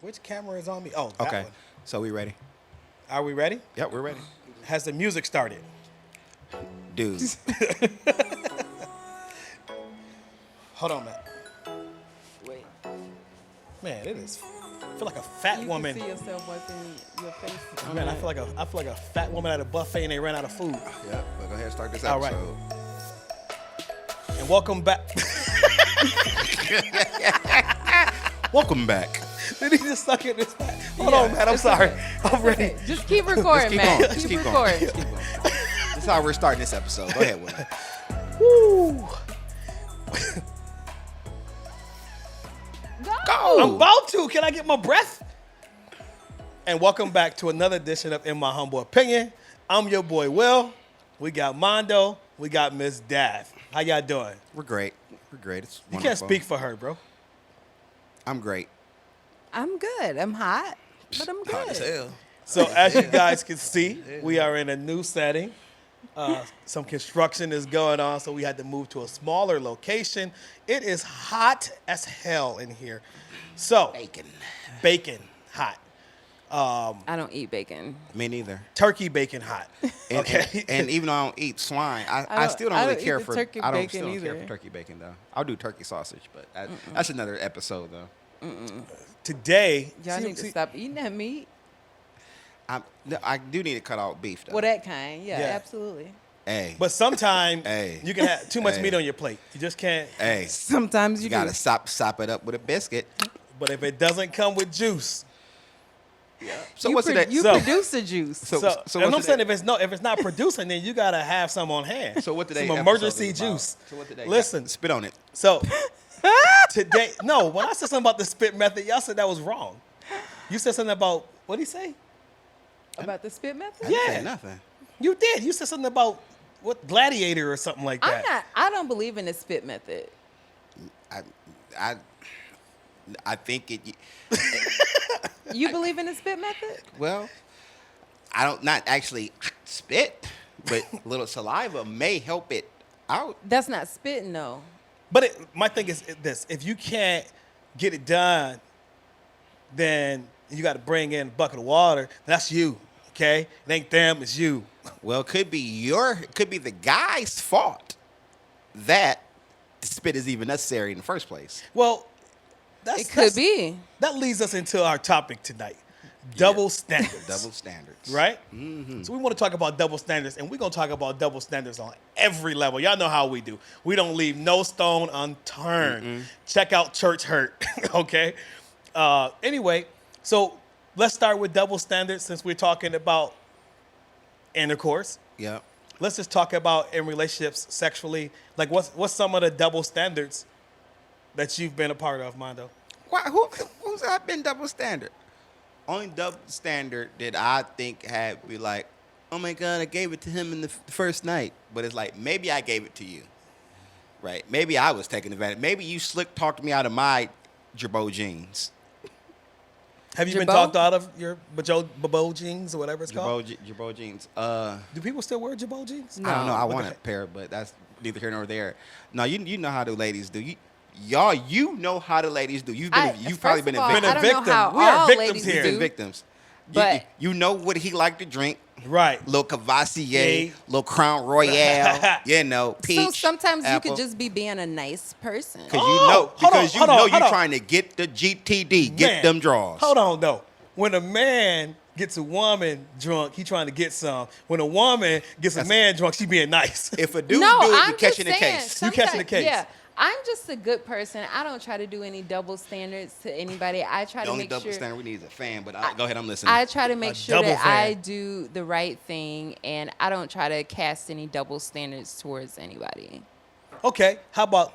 Which camera is on me? Oh, that Okay. one. So we ready? Are we ready? Yep, we're ready. Has the music started? Dude. Hold on, man. Wait. Man, it is. I feel like a fat You woman. can see yourself within your face. Man, I feel like a fat woman at a buffet and they ran out of food. Yep, but go ahead and start this All right. episode. And welcome back. Welcome back. Did he just suck at this fat? Hold on, man. I'm sorry. I'm ready. Okay, just keep recording, Keep man. going. Just keep going. recording. Just keep going. This is how we're starting this episode. Go ahead, Willie. Woo. Go. I'm about to. Can I get my breath? And welcome back to another edition of In My Humble Opinion. I'm your boy Will. We got Mondo. We got Miss Dav. How y'all doing? We're great. We're great. It's You wonderful. can't speak for her, bro. I'm great. I'm good. I'm hot, but I'm Hot as good. hell. So as you guys can see, we are in a new setting. Some construction is going on, so we had to move to a smaller location. It is hot as hell in here. So, bacon hot. I don't eat bacon. Me neither. Turkey bacon hot. Okay. And even though I don't eat swine, I still don't I really don't care eat the for turkey I don't bacon still don't care either. for turkey bacon though. I'll do turkey sausage, but that's another episode though. Today, Y'all need to stop eating that meat. I do need to cut out beef though. Well, that kind. Yeah, Yeah. absolutely. Hey, but sometimes Hey. you can have too much Hey. meat on your plate. You just can't. hey, Sometimes you do. gotta sop it up with a biscuit. But if it doesn't come with juice, So you what's today? You So- produce the juice. So and what's I'm saying today? if it's not producing, then you gotta have some on hand. So what today? Some episode emergency is about? juice. So what today? Listen, Spit on it. so today, no, when I said something about the spit method, y'all said that was wrong. You said something about what did he say? About the spit method? I didn't say Yeah. nothing. You did. You said something about what gladiator or something like that. I don't believe in the spit method. I think it. You believe in the spit method? Well, I don't not actually spit, but a little saliva may help it out. That's not spitting, though. But my thing is this: if you can't get it done, then you got to bring in a bucket of water. That's you, okay? It ain't them, it's you. Well, it could be the guy's fault that the spit is even necessary in the first place. Well, It could be. That leads us into our topic tonight: double standards. Double standards, Right? Mm-hmm. So we want to talk about double standards, and we're going to talk about double standards on every level. Y'all know how we do. We don't leave no stone unturned. Mm-mm. Check out Church Hurt, okay? Anyway, so let's start with double standards since we're talking about intercourse. Yeah. Let's just talk about in relationships sexually. Like, what's some of the double standards that you've been a part of, Mondo? Why? Who's been double standard? Only double standard that I think had be like, oh my God, I gave it to him in the first night. But it's like, maybe I gave it to you. Right? Maybe I was taking advantage. Maybe you slick talked me out of my Jabot jeans. Have you been Jabot? talked out of your Jabot jeans or whatever it's called? Jabot jeans. Do people still wear Jabot jeans? I don't know. I What want the a heck? pair, but that's neither here nor there. No, you know how the ladies do. You know how the ladies do. You've probably First been of a all, victim. I don't know how We are all victims ladies here. You've do. been victims. But- you know what he liked to drink. Right. Little Cavassier, Yay. little Crown Royale, peach. So sometimes apple. you could just be being a nice person. Because Oh, hold on. you're trying to get the GTD, get Man, them draws. Hold on, though. When a man gets a woman drunk, he trying to get some. When a woman gets a man drunk, she being nice. If a dude No, do it, I'm you're catching the just saying, case. You catching the sometimes- case. Yeah, I'm just a good person. I don't try to do any double standards to anybody. I try The to only make double sure. standard we need is a fan, but go ahead, I'm listening. I try to make A sure double that I fan. do the right thing, and I don't try to cast any double standards towards anybody. Okay, how about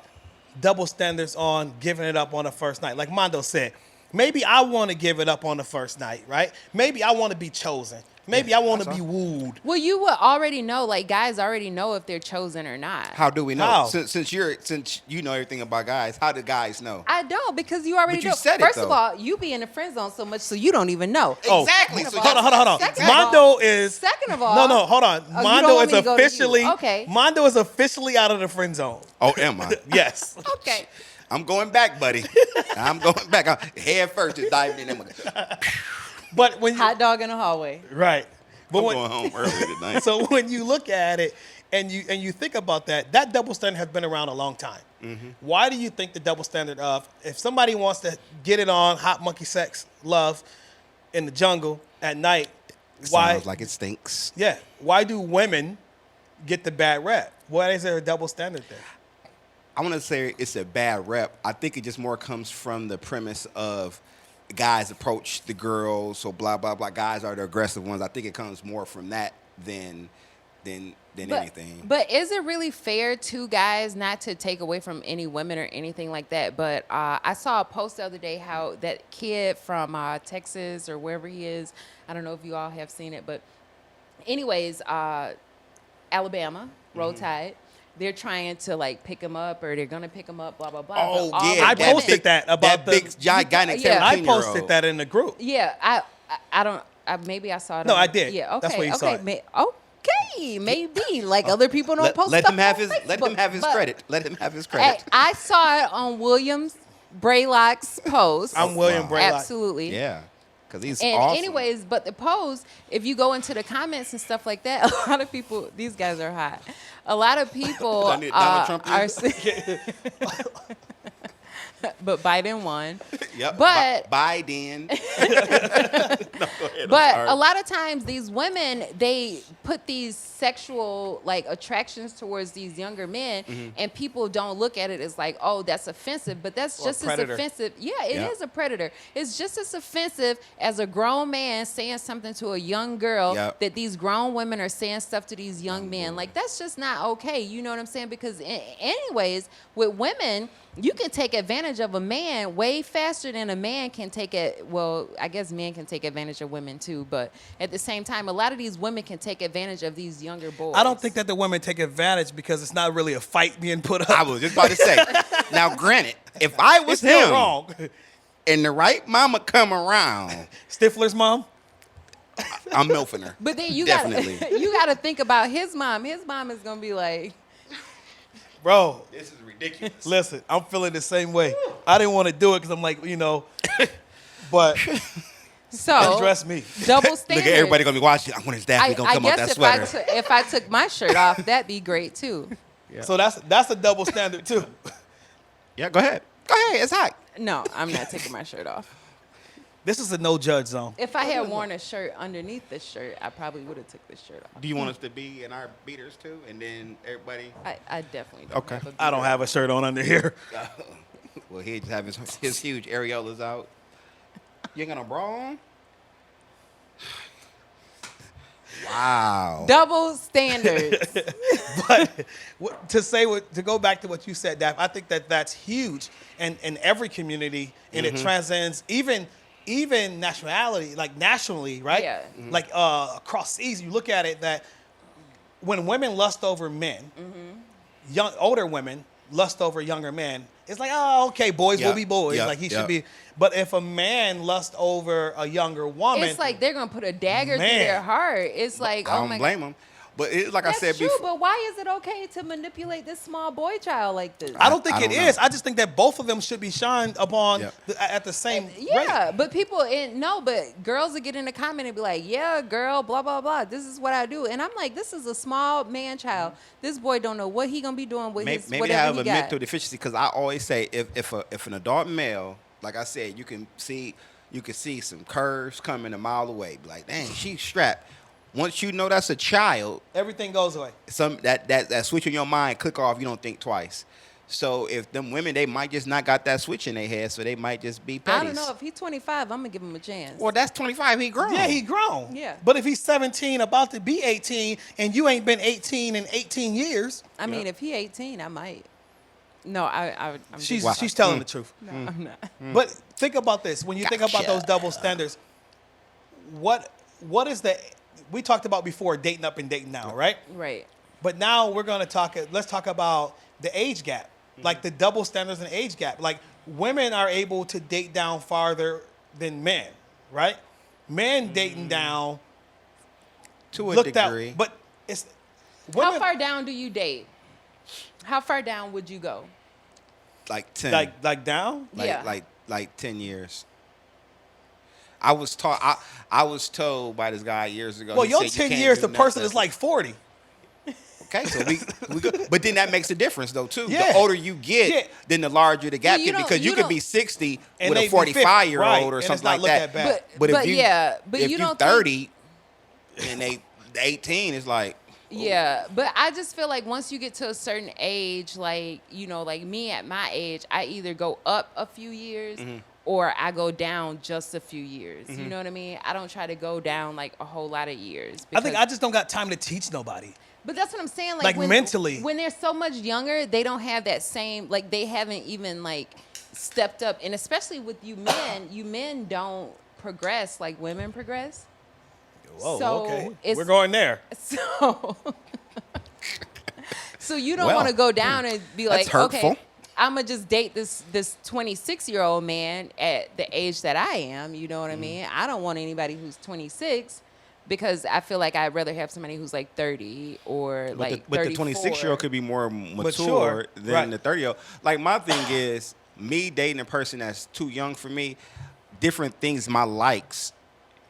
double standards on giving it up on the first night? Like Mondo said, maybe I want to give it up on the first night, right? Maybe I want to be chosen. Maybe I want to that's be wooed. Well, you would already know, like guys already know if they're chosen or not. How do we know? How? Since you know everything about guys, how do guys know? I don't, because you already But you know. said it, First of though. all, you be in the friend zone so much, so you don't even know. Oh, Exactly. Second So of you- all- Hold on. Second of Mondo all- is. Second of all- No, hold on. Oh, you don't Mondo want is me to go to you. officially. Okay. Mondo is officially out of the friend zone. Oh, am I? Yes. Okay. I'm going back, buddy. I'm going back. Head first, just diving in. But when you, Hot dog in the hallway. right, but I'm when, going home early tonight. so when you look at it and you think about that double standard has been around a long time. Mm-hmm. Why do you think the double standard of if somebody wants to get it on hot monkey sex love in the jungle at night, why? Sounds like it stinks. Yeah, why do women get the bad rep? Why is there a double standard there? I want to say it's a bad rep. I think it just more comes from the premise of guys approach the girls, so blah blah blah. Guys are the aggressive ones. I think it comes more from that than anything. But is it really fair to guys not to take away from any women or anything like that? But I saw a post the other day how that kid from Texas or wherever he is, I don't know if you all have seen it, but anyways, Alabama, Roll Tide, they're trying to like pick him up or they're gonna pick him up, blah blah blah. Oh But all yeah, I the that posted big, that about the- big gigantic Yeah. 17-year-old. I posted that in the group. Yeah, I don't. maybe I saw it. No, on- I did. Yeah, okay. That's where you saw it. Okay, maybe. Like other people don't post Let stuff him have on his Facebook, but- credit. Let him have his Hey, credit. I saw it on Williams Braylock's post. I'm William Wow. Braylock. Absolutely. Yeah, because he's And awesome. anyways, but the post, if you go into the comments and stuff like that, a lot of people, these guys are hot. A lot of people Don't need Donald Trump are, either? but Biden won. Yep. But Biden. But a lot of times these women, they put these sexual like attractions towards these younger men, and people don't look at it as like, oh, that's offensive. But that's Or just as predator. offensive. Yeah, it is Yeah. a predator. It's just as offensive as a grown man saying something to a young girl Yep. that these grown women are saying stuff to these young men. Like that's just not okay. You know what I'm saying? Because anyways, with women, you can take advantage of a man way faster than a man can take it. Well, I guess men can take advantage of women too, but at the same time, a lot of these women can take advantage of these younger boys. I don't think that the women take advantage because it's not really a fight being put up. I was just about to say. Now, granted, if I was it's still him wrong. and the right mama come around, Stifler's mom. I'm milfing her. But then you Definitely. gotta you gotta think about his mom. His mom is gonna be like, Bro, This is ridiculous. listen, I'm feeling the same way. I didn't want to do it because I'm like, but so address me. double Look standard. at everybody gonna be watching. When his dad I gonna come out that guess sweater. if I took my shirt off, that'd be great too. So that's a double standard too. Yeah, go ahead. Go ahead. It's hot. No, I'm not taking my shirt off. This is a no judge zone. If I had worn a shirt underneath this shirt, I probably would have took this shirt off. Do you want us to be in our beaters too, and then everybody? I definitely don't Okay. have a I don't beard. have a shirt on under here. Well, he just have his huge areolas out. You ain't got no bra on? Wow. Double standards. But to go back to what you said, Daph, I think that that's huge, and in every community, and it transcends even nationality, like nationally, right? Yeah. Like across seas, you look at it that when women lust over men, older women lust over younger men. It's like, oh, okay, boys will Yep. be boys. Yep. Like he Yep. should be. But if a man lust over a younger woman, It's like they're gonna put a dagger through Man. their heart. It's like, I oh don't my blame him. But it's like That's I said true, before. but why is it okay to manipulate this small boy child like this? I don't think I it don't is. know. I just think that both of them should be shined upon Yep. at the same rate. Yeah, but people but girls will get in the comment and be like, "Yeah, girl, blah blah blah. This is what I do," and I'm like, "This is a small man child. This boy don't know what he gonna be doing with his Maybe whatever I have he a got." mental deficiency because I always say if an adult male, like I said, you can see some curves coming a mile away. Be like, dang, she's strapped. Once you know that's a child, Everything goes away. that switch in your mind click off. You don't think twice. So if them women, they might just not got that switch in their head, so they might just be petty. I don't know if he's 25. I'm gonna give him a chance. Well, that's 25. He grown. Yeah, he grown. Yeah. But if he's 17, about to be 18, and you ain't been 18 in 18 years, I mean, if he 18, I might. No, I'm she's just, she's telling the truth. no, I'm not. But think about this. When you think about Gotcha. those double standards, what is the we talked about before dating up and dating now, right? Right. But now we're going to let's talk about the age gap, like the double standards and age gap. Like women are able to date down farther than men, right? Men dating down, To a looked out, degree. but it's women, How far down do you date? How far down would you go? like 10. Like down? Yeah. Like 10 years. I was taught. I was told by this guy years ago. Well, he your said, "You 10 can't years, do the person nothing." is like 40. Okay, so we go, but then that makes a difference though too. Yeah. The older you get, Yeah. then the larger the gap Well, you get don't- because you you could don't- be 60 And with they a be 45-year-old right, or and it's something not like looked that. at bad. But if you you don't 30 and they 18, it's like Yeah, but I just feel like once you get to a certain age, like, like me at my age, I either go up a few years or I go down just a few years. You know what I mean? I don't try to go down like a whole lot of years. I think because- I just don't got time to teach nobody. But that's what I'm saying. Like, mentally. When they're so much younger, they don't have that same, like, they haven't even, like, stepped up. And especially with you men don't progress like women progress. Whoa, So okay. it's- We're going there. So you don't Well, want to go down and be that's like, hurtful. okay, I'm gonna just date this 26-year-old man at the age that I am. You know what I mean? I don't want anybody who's 26 because I feel like I'd rather have somebody who's like 30 or like but the 34. 26-year-old could be more mature Mature, than right. the 30-year-old. Like my thing is me dating a person that's too young for me. Different things, my likes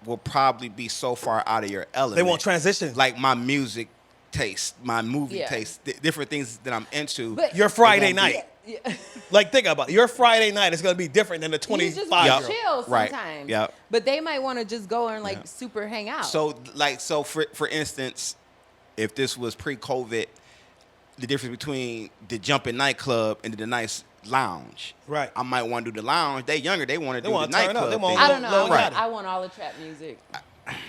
will probably be so far out of your element. They won't transition. Like my music taste, my movie Yeah. taste, different things that I'm into. But- Your Friday It won't be- night. Like, think about it. Your Friday night is going to be different than the You just 25 want year to old. chill Right. sometimes. Yep. But they might want to just go and like Yeah. super hang out. So for instance, if this was pre-COVID, the difference between the jumping nightclub and the nice lounge. Right. I might want to do the lounge. They younger, they want to do the wanna turn up. nightclub. They want thing. I don't know. Lil Yachty. I want all the trap music.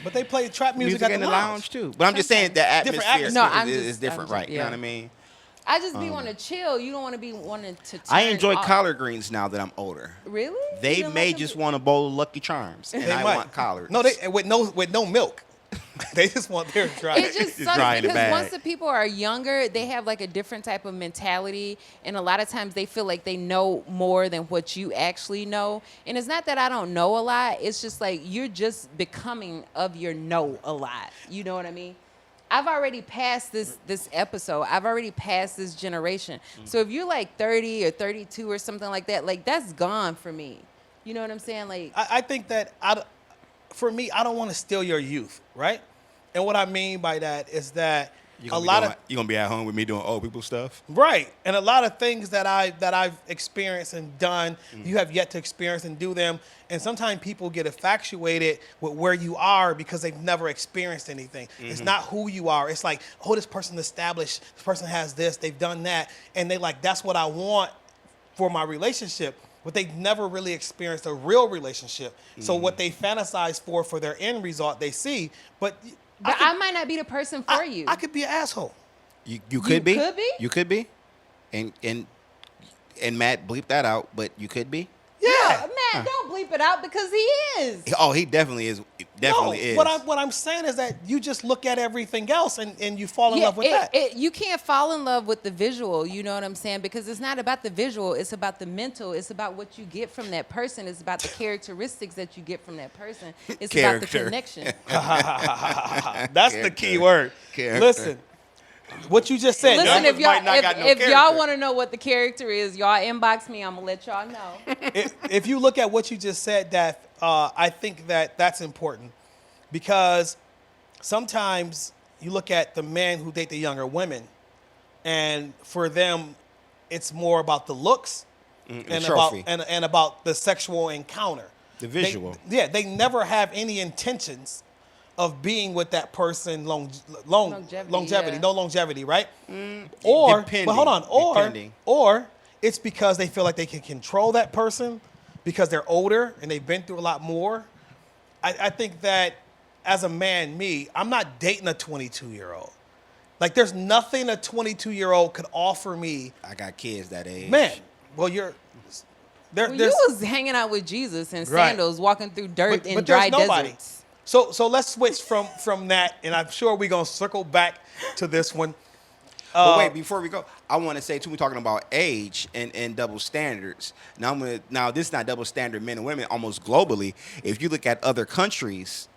But they play trap music, music at in the the lounge. lounge too. But I'm just saying the Different atmosphere atmosphere. No, is I'm different, just- right? You know yeah. what I mean? I just be wanting to chill. You don't want to be wanting to. I turn enjoy off. collard greens now that I'm older. Really? They You don't may like them? just want a bowl of Lucky Charms, and They I might. want collards. No, they with no milk. They just want their dry. It just It's sucks dry in the because bag. once the people are younger, they have like a different type of mentality, and a lot of times they feel like they know more than what you actually know. And it's not that I don't know a lot; it's just like you're just becoming of your know a lot. You know what I mean? I've already passed this episode. I've already passed this generation. So if you're like 30 or 32 or something like that, like that's gone for me. You know what I'm saying? Like I think that for me, I don't want to steal your youth, right? And what I mean by that is that you a lot of you gonna be at home with me doing old people stuff. right, and a lot of things that I've experienced and done, you have yet to experience and do them. And sometimes people get infatuated with where you are because they've never experienced anything. It's not who you are. It's like, oh, this person established, this person has this, they've done that, and they like that's what I want for my relationship. But they've never really experienced a real relationship. So what they fantasize for their end result, they see. But I might not be the person for you. I could be an asshole. You could be. could be? You could be. And Matt bleep that out, but you could be. Yeah. Matt, don't bleep it out because he is. Oh, he definitely is. Definitely is. What I'm saying is that you just look at everything else and you fall in love with that. You can't fall in love with the visual, you know what I'm saying? Because it's not about the visual, it's about the mental. It's about what you get from that person. It's about the characteristics that you get from that person. It's about the Character. connection. That's the key word. Character. Listen, what you just said. Listen, Young if y'all might not got no if y'all character. want to know what the character is, y'all inbox me. I'm gonna let y'all know. if you look at what you just said, that I think that that's important because sometimes you look at the men who date the younger women, and for them, it's more about the looks and about trophy. and about the sexual encounter, The visual. They never have any intentions of being with that person longevity, yeah. no longevity, right? Or depending, but hold on, depending. or it's because they feel like they can control that person because they're older and they've been through a lot more. I think that as a man, I'm not dating a 22-year-old. Like there's nothing a 22-year-old could offer me. I got kids that age. Man, well you're there. Well, there's you was hanging out with Jesus in Right. sandals, walking through dirt in but dry there's nobody. deserts. So let's switch from that, and I'm sure we're gonna circle back to this one. But wait, before we go, I want to say too, we're talking about age and double standards. Now this is not double standard men and women almost globally. If you look at other countries,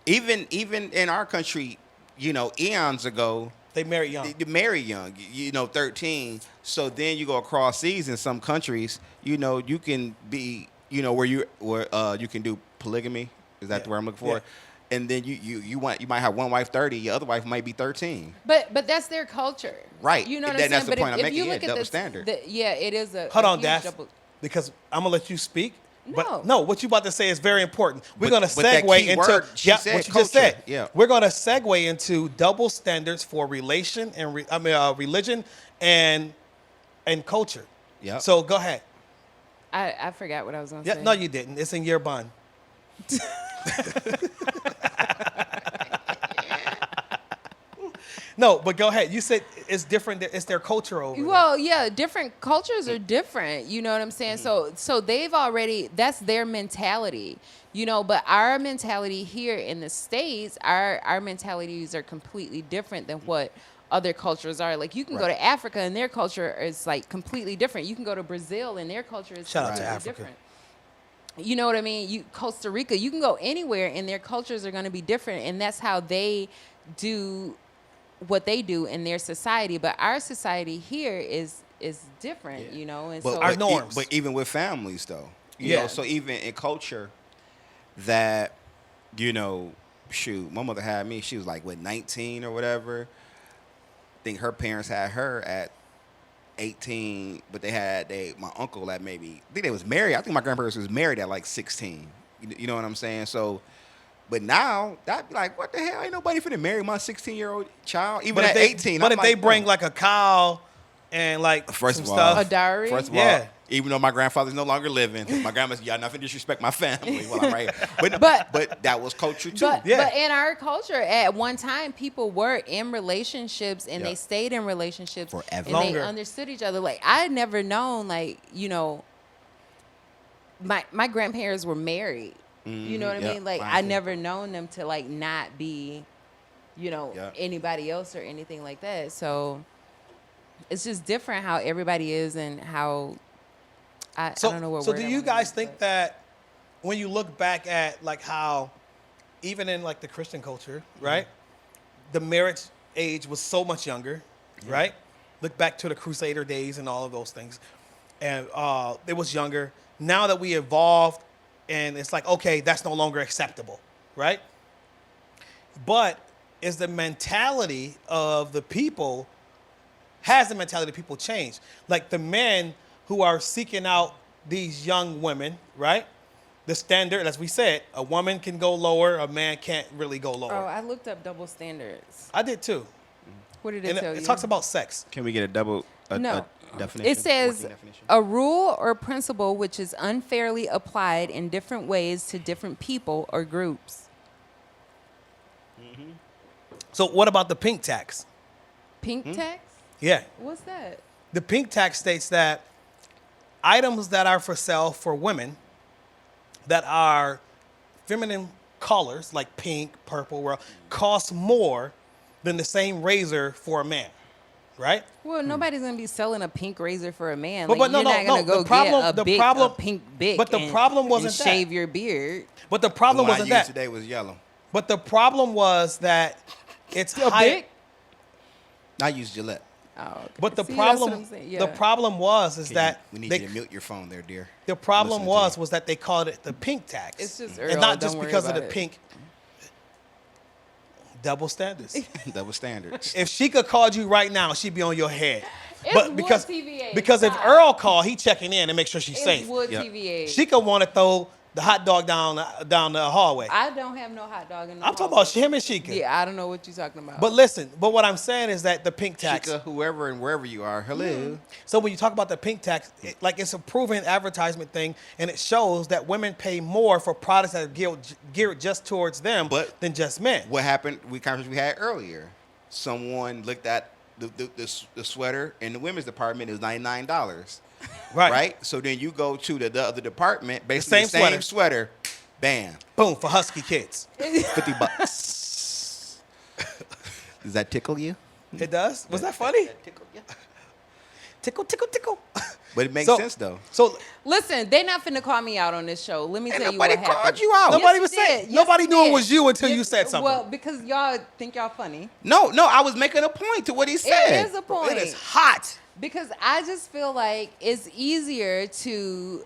even in our country, eons ago, They marry young. They marry young, 13. So then you go across seas in some countries, you can be, where you can do polygamy. Is that the word I'm looking for? Yeah. And then you might have one wife 30, your other wife might be 13. But that's their culture. Right. You know what I'm saying? That's the But point I'm if making. you Yeah, look at double the standard. it is a Hold on, huge Dash, double. because I'm gonna let you speak. No. But no, what you about to say is very important. We're But- gonna but that segue key into word she said, what you just culture. said. Yeah. We're gonna segue into double standards for religion and culture. Yeah. So go ahead. I forgot what I was gonna Yeah, say. no, you didn't. It's in your bun. No, but go ahead. You said it's different. It's their culture over there. Well, yeah, different cultures are different. You know what I'm saying? So they've already, that's their mentality. But our mentality here in the States, our mentalities are completely different than what other cultures are. Like you can go to Africa and their culture is like completely different. You can go to Brazil and their culture is Shout out to completely Africa. different. You know what I mean? Costa Rica, you can go anywhere and their cultures are going to be different, and that's how they do what they do in their society. But our society here is different, and But, so Our but, norms. but even with families, though, Yeah. so even in culture, that shoot, my mother had me. She was like 19 or whatever. I think her parents had her at 18, but they had my uncle at maybe. I think they was married. I think my grandparents was married at like 16. You know what I'm saying? So. But now, that'd be like, what the hell? Ain't nobody finna marry my 16-year-old child, even at 18. But I'm if they like, bring no. like a cow and like First some of all, stuff, A dowry? First of Yeah. all, even though my grandfather's no longer living, my grandma's, y'all nothing disrespect my family while I'm right here. But that was culture too. But, Yeah. but in our culture, at one time, people were in relationships and Yeah. they stayed in relationships Forever. and Longer. they understood each other. Like I had never known, my grandparents were married. You know what Yeah, I mean? Like fine I too. never known them to like not be, Yeah. anybody else or anything like that. So it's just different how everybody is and how I don't know what So word do I you wanna guys use, think but- that when you look back at like how, even in like the Christian culture, right, the marriage age was so much younger, right? Look back to the Crusader days and all of those things, and it was younger. Now that we evolved, and it's like, okay, that's no longer acceptable, right? But is the mentality of the people, has the mentality of people changed? Like the men who are seeking out these young women, right? The standard, as we said, a woman can go lower, a man can't really go lower. Oh, I looked up double standards. I did too. What did it And tell it you? talks about sex. Can we get a double No. definition? It says Working definition? a rule or principle which is unfairly applied in different ways to different people or groups. So what about the pink tax? Pink tax? Yeah. What's that? The pink tax states that items that are for sale for women that are feminine colors, like pink, purple, cost more than the same razor for a man, right? Well, nobody's gonna be selling a pink razor for a man. But Like, no, you're no, not gonna no. go The problem- get the a problem- pink bic. but the and- problem wasn't and that. shave your beard. But the problem The one I wasn't used that. today was yellow. But the problem was that it's A high. bic? I used Gillette. Oh, okay. But the See, that's what problem, I'm saying, the yeah. problem was is Can that we need they, you to mute your phone there, dear. the problem Listening to you. was that they called it the pink tax. It's just and Earl, not just don't worry because of about the it. pink. Double standards. Double standards. If Sheikah called you right now, she'd be on your head. It's but Wood because TVA, because if stop. Earl called, he checking in and make sure she's It's safe. Wood Yeah. TVA. Sheikah want to throw the hot dog down the hallway. I don't have no hot dog in the I'm talking hallway. about him and Sheikah. Yeah, I don't know what you're talking about. But listen, but what I'm saying is that the pink tax. Chica, whoever and wherever you are, hello. So when you talk about the pink tax, it's a proven advertisement thing, and it shows that women pay more for products that are geared just towards them than just men. What happened? Conversation we had earlier. Someone looked at the sweater in the women's department. It was $99. Right. So then you go to the other department, basically the same sweater. Bam. Boom, for husky kids. $50. Does that tickle you? It does? Was that funny? That tickle you? Tickle, tickle, tickle. But it makes sense though. So Listen, they're not finna call me out on this show. Let me Ain't tell you what nobody happened. called you out. nobody Yes, was you saying. did. Yes, Nobody you knew it did. was you until Yes, you said something. Well, because y'all think y'all funny. No, I was making a point to what he said. It is a point. It is hot. Because I just feel like it's easier to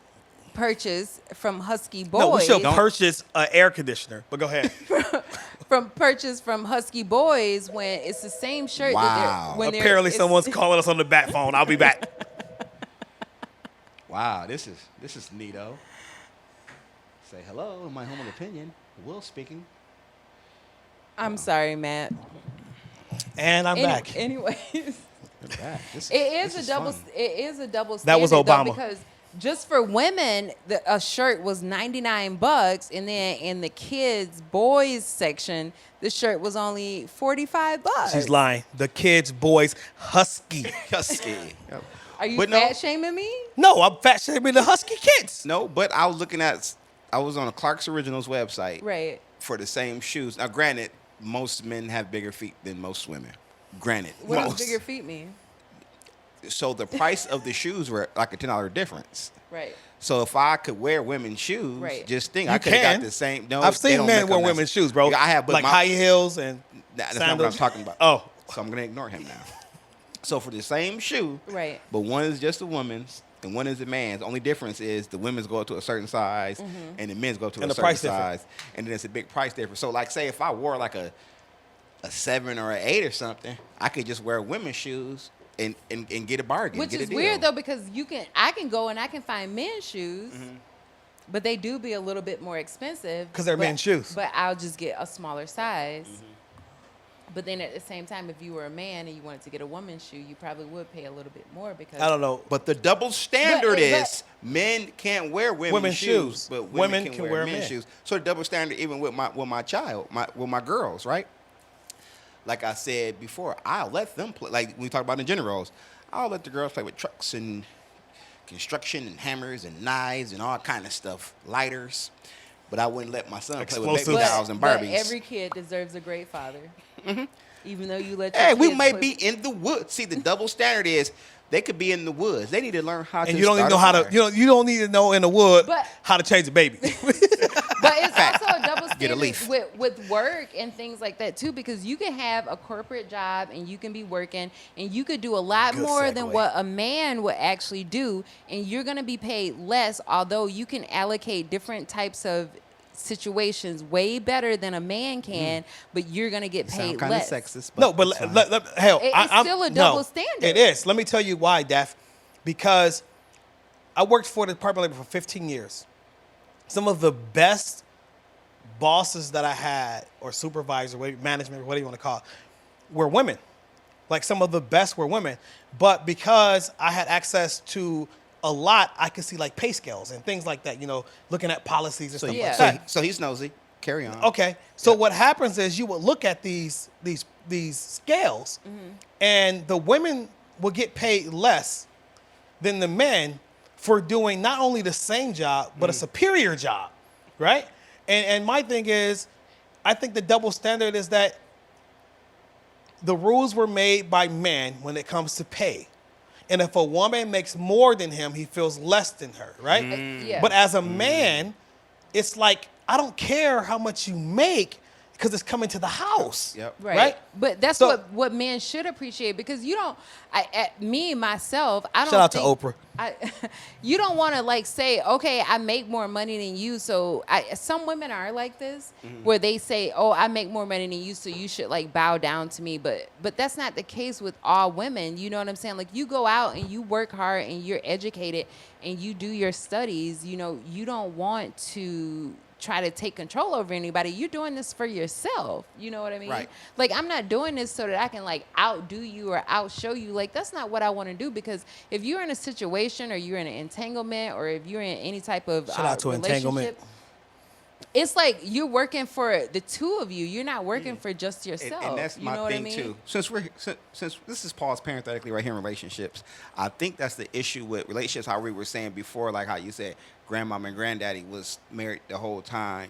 purchase from Husky Boys. No, we should purchase an air conditioner. But go ahead. from Husky Boys when it's the same shirt. Wow. That they're, when they're- Apparently, it's- someone's calling us on the back phone. I'll be back. Wow, this is neato. Say hello, in my humble opinion. Will speaking. I'm sorry, Matt. And I'm back. Anyways, You're back. it is a double. fun. It is a double That standard. was though, Obama. because just for women, a shirt was $99, and then in the kids' boys section, the shirt was only $45. She's lying. The kids, boys, husky. Husky. Yep. Are you But no. fat shaming me? No, I'm fat shaming the husky kids. No, but I was looking at. I was on a Clark's Originals website Right. for the same shoes. Now, granted, most men have bigger feet than most women. Granted, What most. does bigger feet mean? So the price of the shoes were like a $10 difference. Right. So if I could wear women's shoes, Right. just think You I could have can. got the same. No, I've they seen don't men make wear them women's as- shoes, bro. Yeah, I have, but like high heels and That's sandals. not what I'm talking about. Oh, So I'm gonna ignore him now. So for the same shoe, Right. but one is just a woman's and one is a man's. The only difference is the women's go up to a certain size and the men's go up to And a the certain price difference. size, and then it's a big price difference. So like, say if I wore like a 7 or an 8 or something, I could just wear women's shoes and get a bargain. Which get a is deal. weird though, because I can go and I can find men's shoes, but they do be a little bit more expensive 'Cause they're but- men's shoes. But I'll just get a smaller size. But then at the same time, if you were a man and you wanted to get a woman's shoe, you probably would pay a little bit more because I don't know. But the double standard But- is men can't wear women's shoes, shoes. but Women women can can wear wear men's men. shoes. So the double standard even with my child, with my girls, right? Like I said before, I'll let them play. Like when we talk about the gender roles, I'll let the girls play with trucks and construction and hammers and knives and all kind of stuff, lighters. But I wouldn't let my son play with baby Explosives. dolls and but Barbies. every kid deserves a great father. Even though you let your Hey, we kids may play- be in the woods. See, the double standard is they could be in the woods. They need to learn how to. And you don't even start know a how to. fire. You don't need to know in the wood But- how to change a baby. But it's also a double Get a standard leaf. with work and things like that too, because you can have a corporate job and you can be working and you could do a lot Good more segue. than what a man would actually do, and you're gonna be paid less, although you can allocate different types of situations way better than a man can, but you're gonna get paid Sound kind of less. sexist. But No, but it's fine. hell, It's I'm still a no, double standard. It is. Let me tell you why, Daph. Because I worked for the Department of Labor for 15 years. Some of the best bosses that I had, or supervisor, management, whatever you want to call it, were women. Like some of the best were women. But because I had access to a lot, I could see like pay scales and things like that, looking at policies and so, stuff yeah. like that. so he's nosy. Carry on. Okay. So what happens is you would look at these scales, and the women will get paid less than the men for doing not only the same job but a superior job, right? And my thing is, I think the double standard is that the rules were made by men when it comes to pay. And if a woman makes more than him, he feels less than her, right? Yeah. But as a man, it's like, I don't care how much you make because it's coming to the house. Yep. Right. But that's So- what men should appreciate, because you don't. Me myself, I don't. Shout out to think- Oprah. You don't want to like say, okay, I make more money than you, so some women are like this, where they say, oh, I make more money than you, so you should like bow down to me. But that's not the case with all women. You know what I'm saying? Like, you go out and you work hard and you're educated and you do your studies. You don't want to try to take control over anybody. You're doing this for yourself. You know what I mean? Right. Like, I'm not doing this so that I can like outdo you or outshow you. Like, that's not what I want to do, because if you're in a situation or you're in an entanglement or if you're in any type of Shout out to entanglement. relationship, it's like you're working for the two of you. You're not working for just yourself. And that's you my know what I thing mean? too. Since this is Paul's parenthetically right here in relationships, I think that's the issue with relationships. How we were saying before, like how you said grandmama and granddaddy was married the whole time.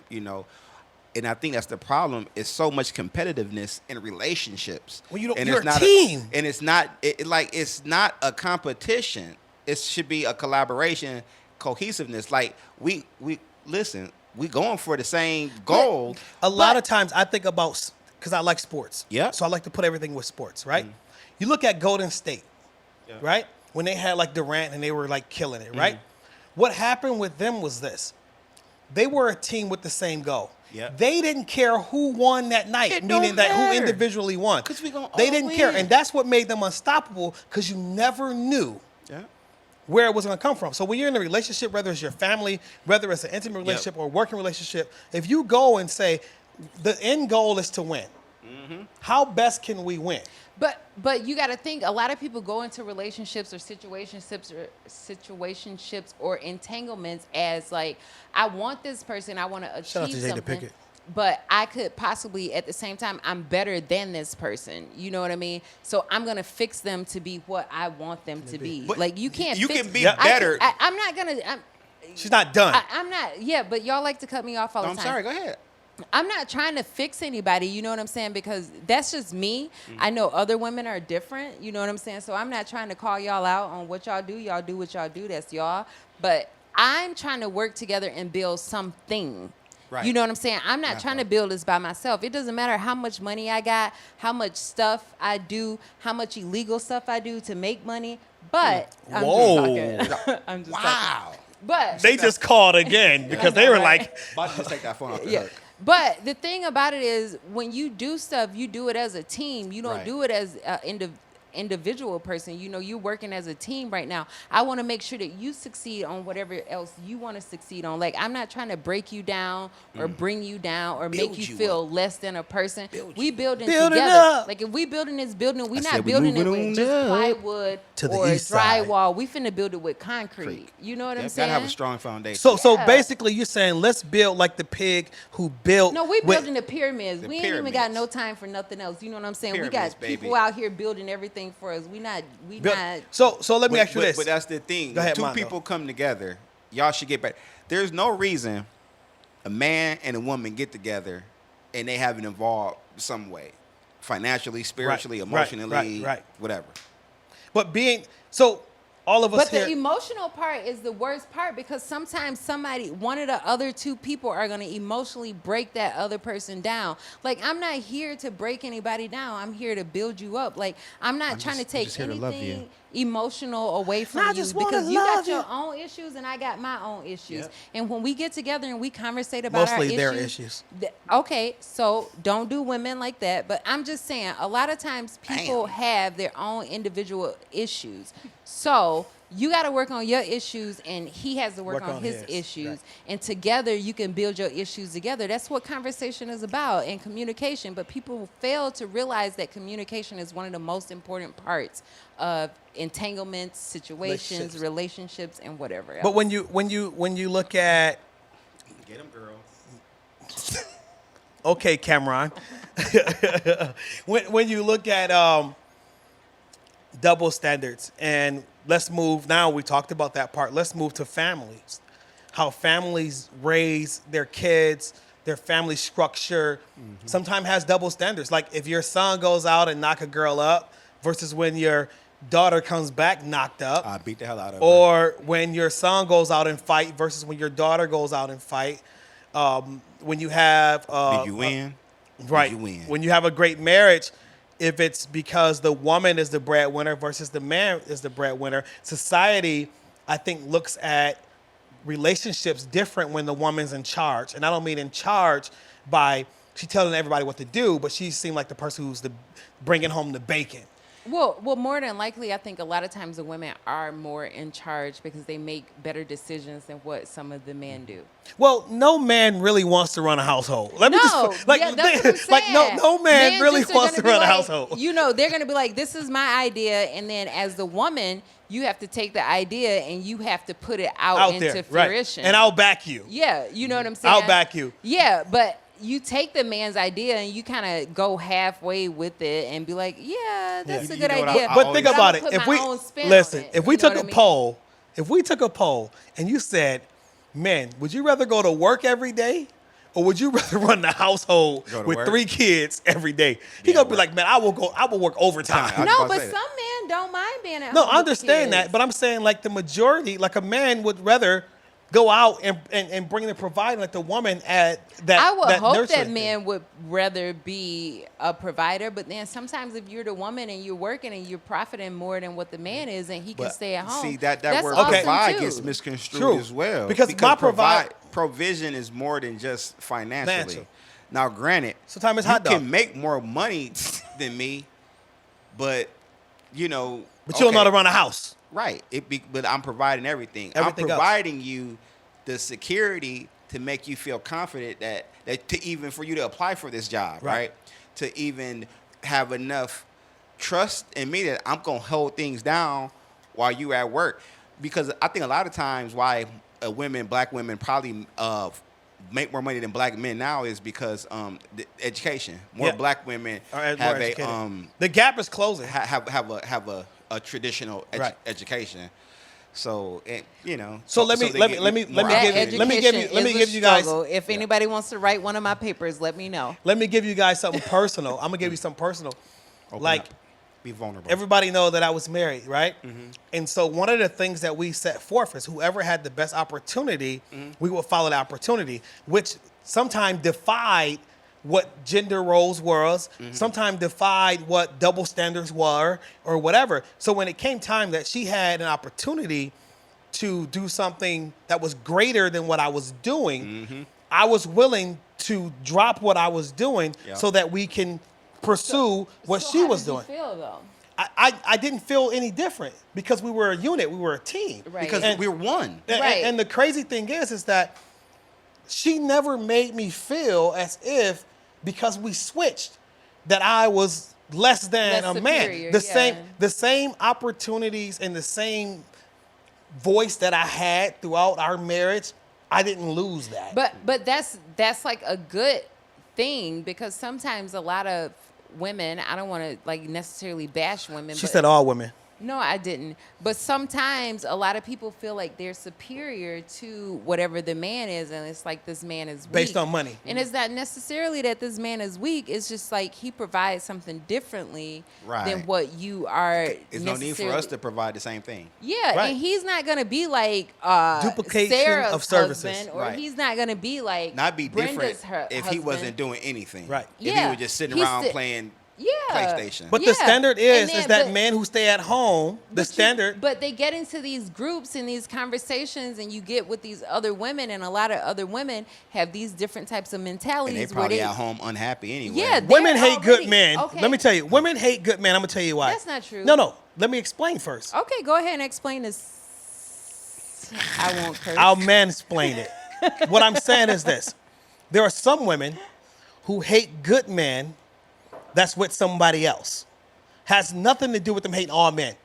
And I think that's the problem. It's so much competitiveness in relationships. Well, you don't. And You're it's a not team. and it's not like it's not a competition. It should be a collaboration, cohesiveness. Like we listen. We going for the same goal. A lot of times I think about, because I like sports. Yeah. So I like to put everything with sports, right? You look at Golden State, right? When they had like Durant and they were like killing it, right? What happened with them was this. They were a team with the same goal. Yeah. They didn't care who won that night, It meaning don't that who matter. individually won. 'Cause we gonna They all didn't care. win. And that's what made them unstoppable, because you never knew Yeah. where it was going to come from. So when you're in a relationship, whether it's your family, whether it's an intimate relationship or a working relationship, if you go and say the end goal is to win, how best can we win? But you got to think, a lot of people go into relationships or situationships or entanglements as like, I want this person, I want to Shout out achieve to Jada something, Pinkett. but I could possibly at the same time, I'm better than this person. You know what I mean? So I'm gonna fix them to be what I want them to be. But Like you can't. you fix, can be I better. I'm not gonna. She's not done. I'm not. Yeah, but y'all like to cut me off all the I'm time. sorry. Go ahead. I'm not trying to fix anybody, you know what I'm saying? Because that's just me. I know other women are different, you know what I'm saying? So I'm not trying to call y'all out on what y'all do. Y'all do what y'all do, that's y'all. But I'm trying to work together and build something. Right. You know what I'm saying? I'm not trying to build this by myself. It doesn't matter how much money I got, how much stuff I do, how much illegal stuff I do to make money. But Whoa. I'm just talking. Wow. But They just called again because they were like, About to just take that phone off the yeah. hook. But the thing about it is, when you do stuff, you do it as a team. You don't Right. do it as an individual person. You know, you're working as a team right now. I want to make sure that you succeed on whatever else you want to succeed on. Like, I'm not trying to break you down or bring you down or Build make you you feel up. less than a person. Build We you building Build it together. up. Like, if we building this building, we I not said we building it moving with on just up. plywood To the or east side. drywall. We finna build it with concrete. You know what I'm Yep, saying? gotta have a strong foundation. so Yeah. basically you're saying let's build like the pig who built. No, we with- building the pyramids. The We ain't even got pyramids. no time for nothing else. You know what I'm saying? Pyramids, we got baby. people out here building everything for us. We not. So let me ask you this. But that's the thing. Go ahead, When two Mondo. people come together, y'all should get better. There's no reason a man and a woman get together and they haven't involved some way, financially, spiritually, Right, emotionally, right. whatever. But so all of us But here. the emotional part is the worst part, because sometimes one of the other two people are going to emotionally break that other person down. Like, I'm not here to break anybody down. I'm here to build you up. Like, I'm not trying to I'm take just here to love you. anything emotional away from I you, just wanna because you got love your you. own issues and I got my own issues. Yep. And when we get together and we conversate about Mostly our their issues, issues. Okay, so don't do women like that. But I'm just saying, a lot of times people Damn. have their own individual issues. So you got to work on your issues, and he has to work on his issues. right. And together, you can build your issues together. That's what conversation is about, and communication. But people fail to realize that communication is one of the most important parts of entanglements, situations, relationships, and whatever else. But when you look at, Get them, girl. okay, Cameron, when you look at double standards, and let's move now. We talked about that part. Let's move to families. How families raise their kids, their family structure, sometimes has double standards. Like if your son goes out and knock a girl up versus when your daughter comes back knocked up. I beat the hell out of her. Or when your son goes out and fight versus when your daughter goes out and fight. When you have Did you win? right, Did you win? when you have a great marriage, if it's because the woman is the breadwinner versus the man is the breadwinner, society, I think, looks at relationships different when the woman's in charge. And I don't mean in charge by she telling everybody what to do, but she seemed like the person who's bringing home the bacon. Well, more than likely, I think a lot of times the women are more in charge because they make better decisions than what some of the men do. Well, no man really wants to run a household. Let me No, just like, yeah, that's what I'm like saying. no man Men really just are wants to gonna be run a like, household. You know, they're gonna be like, "This is my idea," and then as the woman, you have to take the idea and you have to put it out into there, right? fruition. And I'll back you. Yeah, you know what I'm saying? I'll back you. Yeah, but you take the man's idea and you kind of go halfway with it and be like, "Yeah, that's a You good know what, idea." I But think I'm about gonna it. put If my we own spin on listen, it, if we you know took what a I mean? poll and you said, "Men, would you rather go to work every day or would you rather run the household Go to with work? 3 kids every day? He Yeah, gonna be work. like, man, I will work overtime. I was No, about to but say some that. men don't mind being at No, home. I with the understand that, kids. but I'm saying like the majority, like a man would rather go out and bring the provider, like the woman at that. I would that hope nurturing that thing. men would rather be a provider, but then sometimes if you're the woman and you're working and you're profiting more than what the man is, and he can But stay at home. See that that's word awesome provide too. gets misconstrued True. as well. Because my provision is more than just financially. Financial. Now, granted, Sometimes it's you hot dog. can make more money than me, but you know, But you don't know how okay, to run a house. right? But I'm providing everything. Everything I'm else. providing you the security to make you feel confident that to even for you to apply for this job, Right. right? To even have enough trust in me that I'm gonna hold things down while you at work. Because I think a lot of times why black women probably make more money than black men now is because the education. More Yeah. black women Or more have educated. The gap is closing. have a traditional Right. education. So you know. So let me they let get me more That give you let me education give you let me is a give you guys struggle. If anybody wants to write one of my papers, let me know. let me give you guys something personal. I'm gonna give you something personal. Open Like up. Be vulnerable. everybody know that I was married, right? And so one of the things that we set forth is whoever had the best opportunity, we would follow the opportunity, which sometimes defied what gender roles was, sometimes defied what double standards were, or whatever. So when it came time that she had an opportunity to do something that was greater than what I was doing, I was willing to drop what I was doing Yeah. so that we can pursue what So she how was did you doing. feel though? I didn't feel any different because we were a unit, we were a team. Right. because And- we're one. Right. And the crazy thing is that she never made me feel as if because we switched that I was less than Less a man. superior, The yeah. same opportunities and the same voice that I had throughout our marriage, I didn't lose that. But that's like a good thing because sometimes a lot of women, I don't want to like necessarily bash women. she but said all women. No, I didn't. But sometimes a lot of people feel like they're superior to whatever the man is, and it's like this man is weak. Based on money. And it's not necessarily that this man is weak. It's just like he provides something differently than Right. what you are. There's no need for us to provide the same thing. Yeah, Right. and he's not gonna be like Duplication Sarah's of services. husband, or Right. he's not gonna be like Not be Brenda's different if he wasn't doing anything. Right. If he Yeah. was just sitting He's around sit- playing Yeah. PlayStation. But the Yeah. standard And is then- that but- men who stay at home, the standard. But they get into these groups and these conversations, and you get with these other women, and a lot of other women have these different types of and mentalities they where probably they. at home unhappy anyway. Yeah, Women they're hate good already- men. Okay. Let me tell you, women hate good men. I'm gonna tell you why. That's not true. No. Let me explain first. Okay, go ahead and explain this. I won't curse. I'll mansplain it. What I'm saying is this: there are some women who hate good men that's with somebody else. Has nothing to do with them hating all men.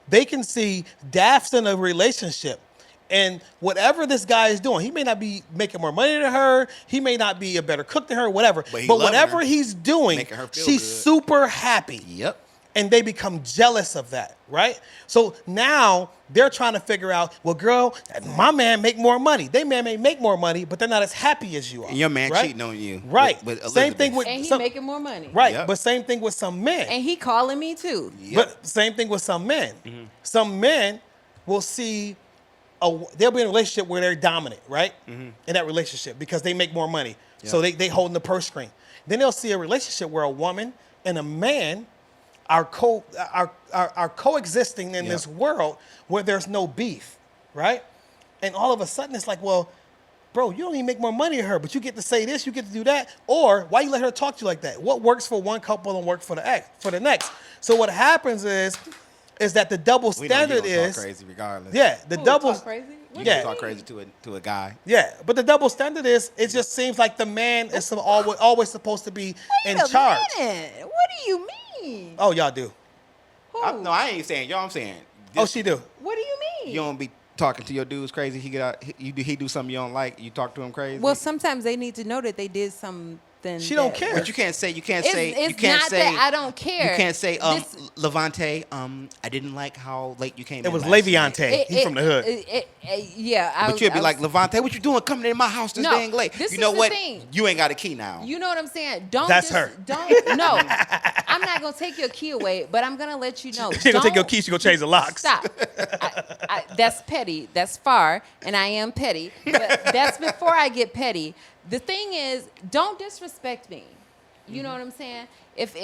They can see Daph's in a relationship, and whatever this guy is doing, he may not be making more money than her. He may not be a better cook than her, whatever. But he But loving whatever her, he's doing, making her feel she's good. super happy. Yep. And they become jealous of that, right? So now they're trying to figure out, well, girl, my man make more money. They man may make more money, but they're not as happy as you are. And your man right? cheating on you. Right. With Same Elizabeth. thing with and he some, making more money. right. Yep. But same thing with some men. And he calling me too. Yep. But same thing with some men. Some men will see they'll be in a relationship where they're dominant, right? In that relationship because they make more money. So they holding the purse string. Then they'll see a relationship where a woman and a man are coexisting in this world where there's no beef, right? And all of a sudden it's like, well, bro, you don't even make more money than her, but you get to say this, you get to do that, or why you let her talk to you like that? What works for one couple don't work for the next. So what happens is that the double We know you standard gonna is talk crazy regardless. yeah, the Who, double talk crazy? What You do yeah. you talk mean? crazy to a guy. yeah, but the double standard is it just seems like the man is always supposed to be in Wait a charge. minute. What do you mean? Oh, y'all do. Who? No, I ain't saying y'all. I'm saying. Oh, she do. What do you mean? You don't be talking to your dudes crazy. He get out. He do something you don't like. You talk to him crazy. Well, sometimes they need to know that they did something something. She don't that care. was- But you can't say It's not that I don't care. You can't say This- Levante, I didn't like how late you came. It in was last night." Leviante. He's from the hood. Yeah, But you'd be like, Levante, what you doing coming in my house this No, dang late? this You is know the what? thing. You ain't got a key now. You know what I'm saying? Don't. That's her. Don't. No, I'm not gonna take your key away, but I'm gonna let you know. She gonna take your don't- key. She gonna change the locks. Stop. That's petty. That's far, and I am petty. But that's before I get petty. The thing is, don't disrespect me. You know what I'm saying? If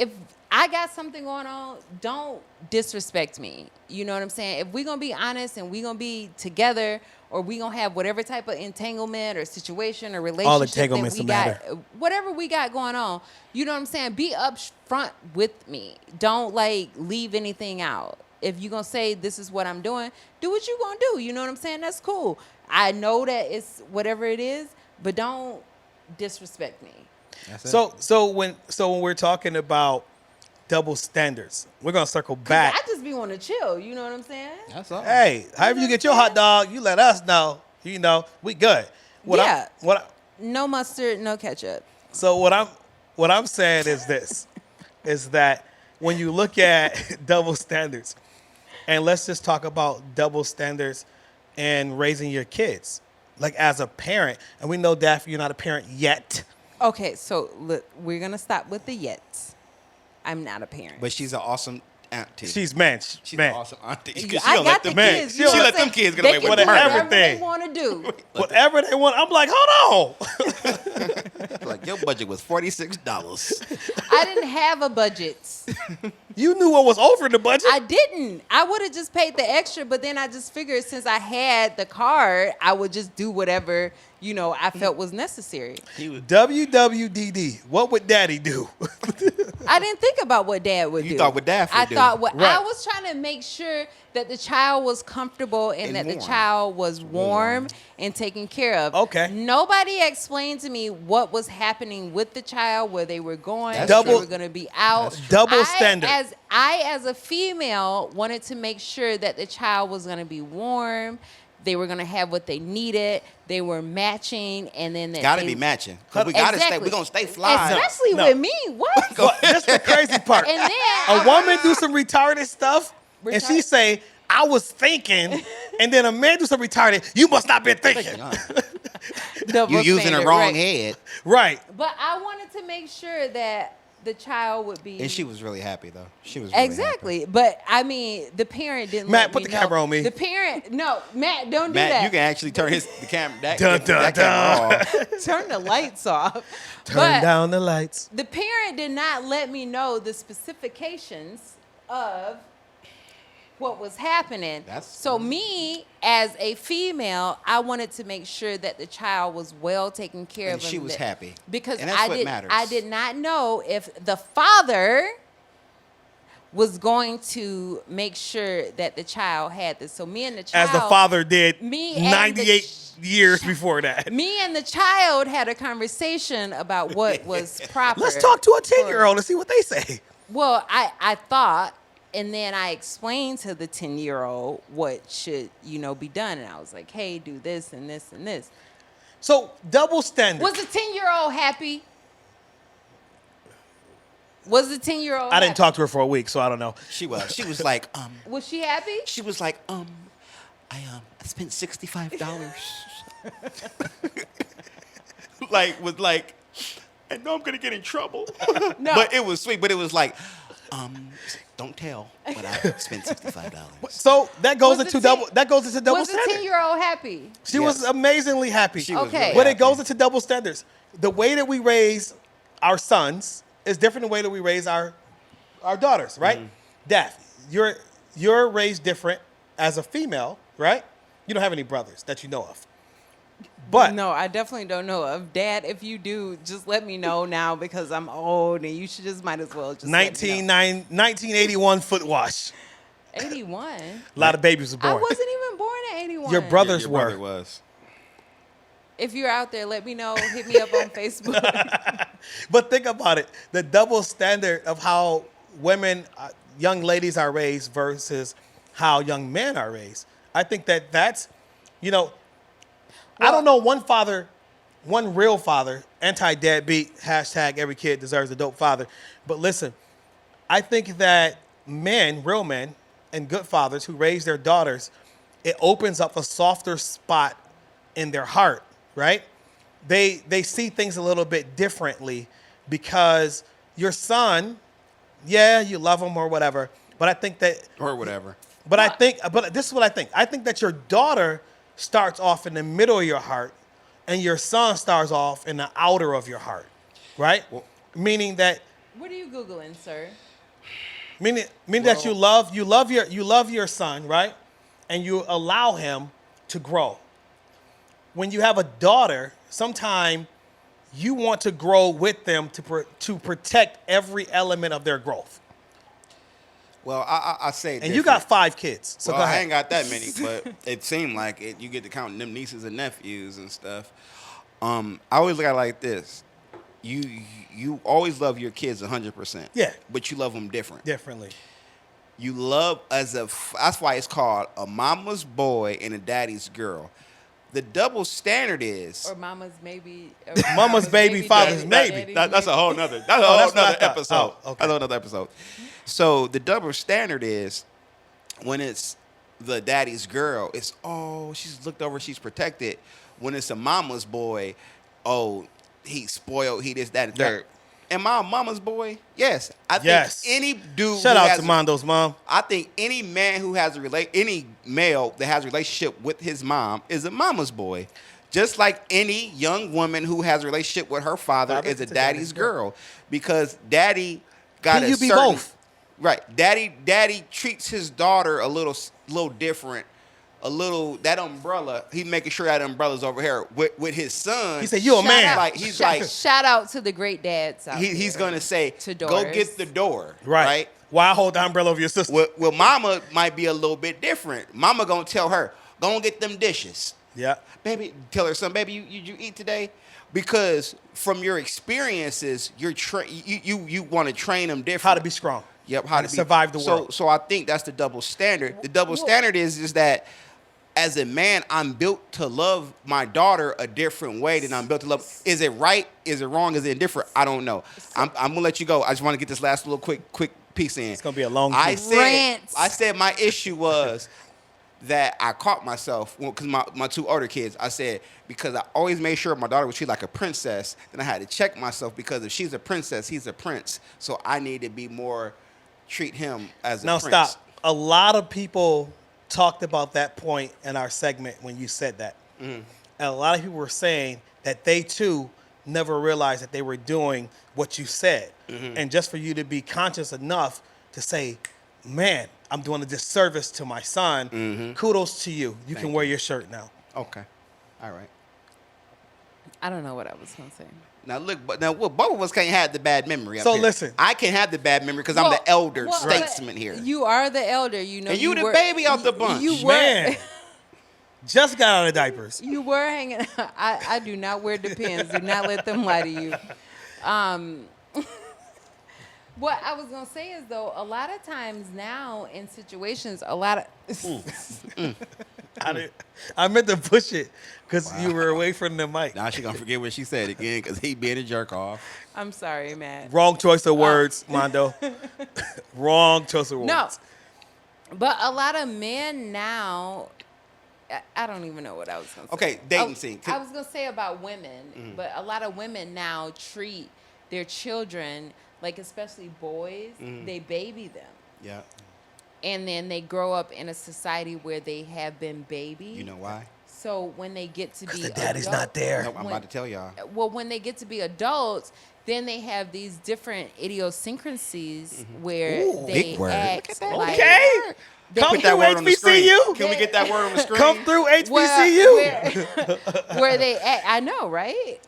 I got something going on, don't disrespect me. You know what I'm saying? If we're gonna be honest and we're gonna be together, or we gonna have whatever type of entanglement or situation or relationship entanglements that we matter. got, whatever we got going on, you know what I'm saying? Be upfront with me. Don't like leave anything out. If you're gonna say this is what I'm doing, do what you gonna do. You know what I'm saying? That's cool. I know that it's whatever it is, but don't disrespect me. That's it. So when we're talking about double standards, we're gonna circle back. I just be want to chill. You know what I'm saying? That's all. Hey, however you get your hot dog, you let us know. You know, we good. Yeah. So No mustard, no ketchup. what I'm saying is this, is that when you look at double standards, and let's just talk about double standards and raising your kids, like as a parent, and we know, Daphne, you're not a parent yet. Okay, so look, we're gonna stop with the yets. I'm not a parent. But she's an awesome auntie. She's She's man. an awesome auntie. I She don't got let the them kids. kids. You know She what let I'm them saying? kids get They away can with do murder. whatever they Everything. want to do. Whatever they want, I'm like, hold on. Like your budget was $46. I didn't have a budget. You knew what was over the budget. I didn't. I would have just paid the extra, but then I just figured since I had the card, I would just do whatever, I felt was necessary. WWDD. What would Daddy do? I didn't think about what Dad would do. You thought what Dad would do. I thought what Right. I was trying to make sure that the child was comfortable and that the warm. child was warm and taken care of. Okay. Nobody explained to me what was happening with the child, where they were going, That's if they true. were going to be out. Double standard. As a female, wanted to make sure that the child was going to be warm. They were going to have what they needed. They were matching, and then Gotta be matching. 'Cause we gotta stay. Exactly. We're gonna stay fly. Especially No. with me. What? Well, that's the crazy part. And then A woman do some retarded stuff, and she Retarded? say, I was thinking, and then a man do some retarded, you must not been thinking. Double You using the standard, wrong right. head. Right. But I wanted to make sure that the child would be. And she was really happy though. She was really Exactly. But I mean, the parent didn't Matt, let put me the know. camera on me. The parent, no, Matt, don't do Matt, that. you can actually turn the camera that Dun, dun, camera off. Turn the lights off. Turn But down the lights. the parent did not let me know the specifications of what was happening. So me, as a female, I wanted to make sure that the child was well taken care And of. she was happy. Because And that's I what matters. I did not know if the father was going to make sure that the child had this. So me and the child, As the father did Me and 98 years before that. me and the child had a conversation about what was proper. Let's talk to a for- 10-year-old and see what they say. Well, I thought, and then I explained to the 10-year-old what should, be done. And I was like, hey, do this and this and this. So, double standard. Was the 10-year-old happy? Was the 10-year-old I didn't happy? talk to her for a week, so I don't know. She was. She was like, Was she happy? I spent $65. like, I know I'm gonna get in trouble. No. But it was sweet. But it was like, don't tell, but I spent $65. So that goes Was into the double. That goes into double Was the standard. 10-year-old happy? She was Yes. amazingly happy. She was Okay. really But it happy. goes into double standards. The way that we raise our sons is different than the way that we raise our daughters, right? Daphne, you're raised different as a female, right? You don't have any brothers that you know of. But No, I definitely don't know of. Dad, if you do, just let me know now because I'm old and you should just might as well just let me know. 1981 foot wash. 81? A lot of babies were I born. wasn't even born at 81. Your brothers Your were. brother was. If you're out there, let me know. Hit me up on Facebook. But think about it. The double standard of how women, young ladies are raised versus how young men are raised. I think that's, I don't know one father one real father, anti-deadbeat, hashtag every kid deserves a dope father. But listen, I think that men, real men, and good fathers who raise their daughters, it opens up a softer spot in their heart, right? They see things a little bit differently because your son, yeah, you love him or whatever, but I think that Or whatever. but this is what I think. I think that your daughter starts off in the middle of your heart, and your son starts off in the outer of your heart, right? Well- meaning that What are you googling, sir? meaning that you love your son, right? And you allow him to grow. When you have a daughter, sometimes you want to grow with them to protect every element of their growth. Well, I say And you got 5 kids, so well, go ahead. I ain't got that many, but it seemed like it. You get to counting them nieces and nephews and stuff. I always look at it like this: you always love your kids 100%. Yeah. But you love them different. Differently. You love that's why it's called a mama's boy and a daddy's girl. The double standard is Or mama's maybe. Or Mama's baby, father's maybe. daddy's that's a maybe. whole nother. That's a Oh, whole that's what I nother thought. episode. Oh, okay. That's a whole nother episode. So the double standard is when it's the daddy's girl, it's she's looked over, she's protected. When it's a mama's boy, he's spoiled, he this, that, and Yeah. third. Am I a mama's boy? Yes. I Yes. think any dude Shout who out has to Mondo's mom. I think any man who has any male that has a relationship with his mom is a mama's boy. Just like any young woman who has a relationship with her father is a daddy's girl. Because daddy got Can a you be certain, both? Right. Daddy treats his daughter a little different. That umbrella, he's making sure that umbrella's over here. With his son, He said, "You a Shout man." out- Like he's shout, like shout out to the great dads out he's there. gonna say, To go daughters. get the door. Right. Why hold the umbrella over your sister? Well, mama might be a little bit different. Mama gonna tell her, go and get them dishes. Yeah. Baby, tell her son, baby, you eat today? Because from your experiences, you want to train them different. How to be strong. Yep, How to survive the world. So I think that's the double standard. The double standard is that as a man, I'm built to love my daughter a different way than I'm built to love. Is it right? Is it wrong? Is it indifferent? I don't know. I'm gonna let you go. I just want to get this last little quick piece in. It's gonna be a long I piece. Rants. said my issue was that I caught myself because my 2 older kids. I said because I always made sure my daughter was treated like a princess. Then I had to check myself because if she's a princess, he's a prince. So I need to be more treat him as a Now prince. stop. A lot of people talked about that point in our segment when you said that. Mm-hmm. And a lot of people were saying that they too never realized that they were doing what you said. Mm-hmm. And just for you to be conscious enough to say, man, I'm doing a disservice to my son, Mm-hmm. kudos to you. You can wear your shirt now. Okay, all right. I don't know what I was gonna say. Now look, both of us can't have the bad memory. Up So here. listen. I can have the bad memory because I'm the elder well, statesman here. You are the elder. You know. And you the were- baby out the bunch. You were. Man, just got out of diapers. You were hanging. I do not wear Depends. Do not let them lie to you. What I was gonna say is though, a lot of times now in situations, a lot of I meant to push it because you were away from the mic. Now she gonna forget what she said again because he being a jerk off. I'm sorry, Matt. Wrong choice of words, Mondo. Wrong choice of words. No, but a lot of men now. I don't even know what I was gonna say. Okay, dating scene. I was gonna say about women, but a lot of women now treat their children, like especially boys, they baby them. Yeah. And then they grow up in a society where they have been babied. You know why? So when they get to be the daddy's not there. Nope, I'm about to tell y'all. Well, when they get to be adults, then they have these different idiosyncrasies where Ooh, they big word. act Look at that. like Okay. Come Put that through word on the screen. HBCU. Can we get that word on the screen? Come through HBCU. where they act, I know, right?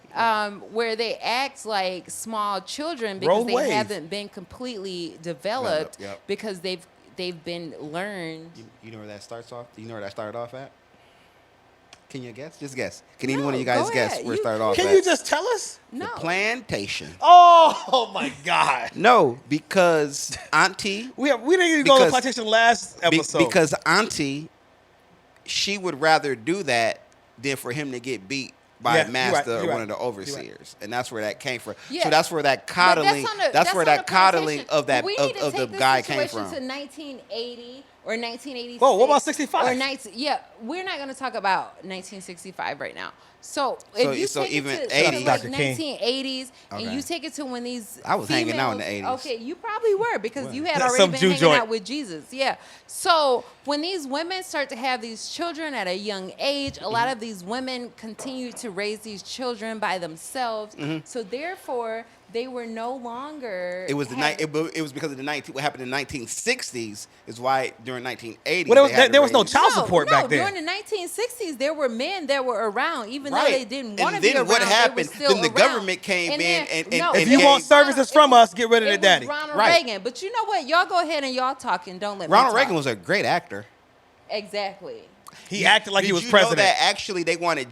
Where they act like small children because Roll they wave. haven't been completely developed Yep. because they've been learned. You know where that starts off? Do you know where that started off at? Can you guess? Just guess. Can any one of you No, guys go guess ahead. where it You- started off Can at? you just tell us? No. The plantation. Oh my God. No, because Auntie. We didn't even go to the Because- plantation last episode. Because Auntie, she would rather do that than for him to get beat by Yeah, a you're master right, or you're one right, of the you're right. overseers, and that's where that came from. Yeah. So that's where that But coddling. That's where on the that coddling plantation. of that But we need to of the take this guy came situation from. to 1980 or 1986. Whoa, what about 65? Or 19, yeah, we're not going to talk about 1965 right now. So So- if you so take even it to 80s. like Dr. King. 1980s, Okay. and you take it to when these I was hanging out in the females- 80s. Okay, you probably were because you had Some already been Jew hanging joint. out with Jesus. Yeah. So when these women start to have these children at a young age, a lot of these women continue to raise these children by themselves. So therefore, they were no longer. It was the having- it was because of what happened in the 1960s is why during 1980s Well, they had to there was no raise- child support back then. During the 1960s, there were men that were around, even though Right. they didn't And want to be then around. what they happened? were still Then the around. government came in then- and- no, and If you gave- want services from it was- us, get rid of the it was daddy. Ronald Right. Reagan, but you know what? Y'all go ahead and y'all talk and don't let Ronald me talk. Reagan was a great actor. Exactly. He acted like he Did was you president. know that actually they wanted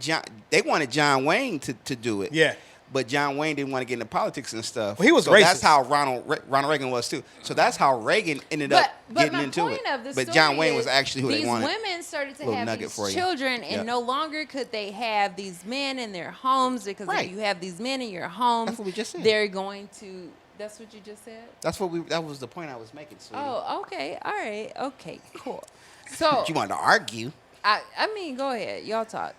John Wayne to do it. Yeah. But John Wayne didn't want to get into politics and stuff. Well, he was so racist. That's how Ronald Reagan was too. So that's how Reagan ended up But getting my into point it. of the But story John Wayne is was actually who they these wanted. women started to Little have nugget these for you. children, and Yep. no longer could they have these men in their homes because Right. if you have these men in your homes, That's what we just said. they're going to. That's what you just said. That was the point I was making. Sweetie. Oh, okay, all right, okay, cool. So You wanted to argue? I mean, go ahead, y'all talk.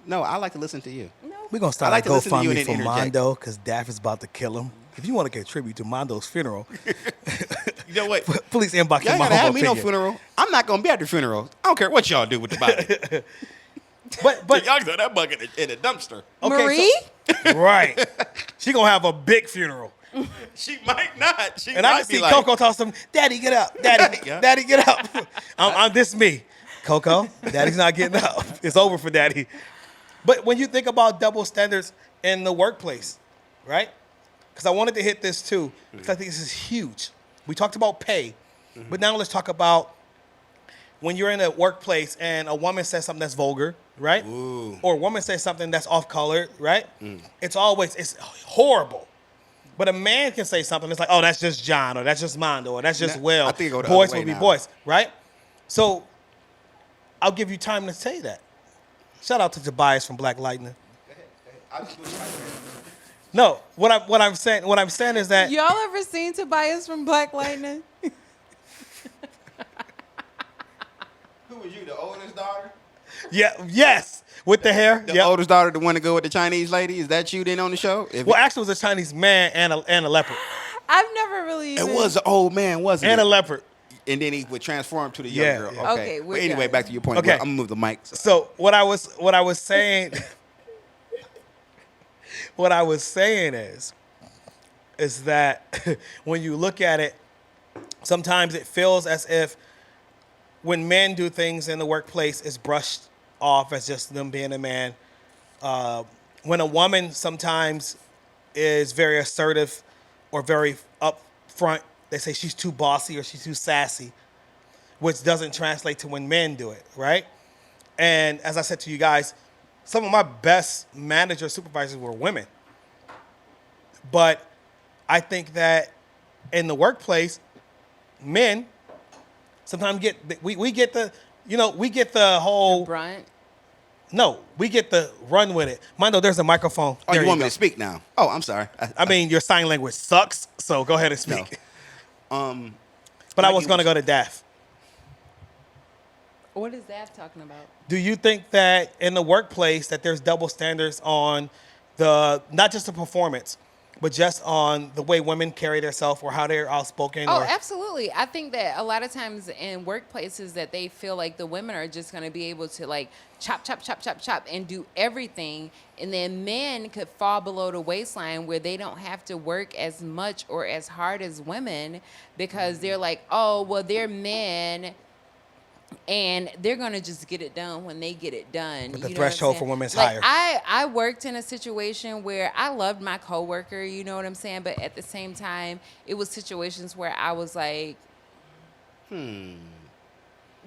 No, I like to listen to you. No, We're going to start I like a to listen to you and GoFundMe then for interject. Mondo because Daff is about to kill him. If you want to contribute to Mondo's funeral, You know what? please inbox Y'all your gotta have me no opinion. funeral. I'm not gonna be at the funeral. I don't care what y'all do with the body. But y'all throw that bucket in a dumpster. okay, Marie? so- right. She going to have a big funeral. She might not. She And might I can be see like, Coco toss him, Daddy, get up. Daddy, Yeah. Daddy, get up. I'm this me. Coco, Daddy's not getting up. It's over for Daddy. But when you think about double standards in the workplace, right? Because I wanted to hit this too, because I think this is huge. We talked about pay, but now let's talk about when you're in a workplace and a woman says something that's vulgar, right? Ooh. Or a woman says something that's off-color, right? It's horrible. But a man can say something that's like, oh, that's just John, or that's just Mondo, or that's just Nah, Will. I think it go the Boys other way will be now. boys, right? So I'll give you time to say that. Shout out to Tobias from Black Lightning. No, what I'm saying is that Y'all ever seen Tobias from Black Lightning? Who was you, the oldest daughter? yes, with the hair. The Yep. oldest daughter, the one to go with the Chinese lady? Is that you then on the show? Well, actually, it was a Chinese man and a leopard. I've never really. it even- was an old man, wasn't And it? a leopard. And then he would transform to the young Yeah, girl. yeah. Okay, But we're anyway, done. back to your point. Okay. I'm gonna move the mic. So what I was saying what I was saying is that when you look at it, sometimes it feels as if when men do things in the workplace, it's brushed off as just them being a man. When a woman sometimes is very assertive or very upfront, they say she's too bossy or she's too sassy, which doesn't translate to when men do it, right? And as I said to you guys, some of my best managers, supervisors were women. But I think that in the workplace, men sometimes we get the whole Brunt. no, we get the run with it. Mondo, there's a microphone. Oh, There you want go. me to speak now? Oh, I'm sorry. I mean, your sign language sucks, so go ahead and speak. No. But I like was you going to was- go to Daff. What is that talking about? Do you think that in the workplace that there's double standards on not just the performance, but just on the way women carry themselves or how they're outspoken? Oh, or, absolutely. I think that a lot of times in workplaces that they feel like the women are just going to be able to like chop, chop, chop, chop, chop and do everything. And then men could fall below the waistline where they don't have to work as much or as hard as women because they're like, oh, well, they're men and they're going to just get it done when they get it done. But the You know what I'm threshold saying? for women's Like, higher. I worked in a situation where I loved my coworker, you know what I'm saying? But at the same time, it was situations where I was like, you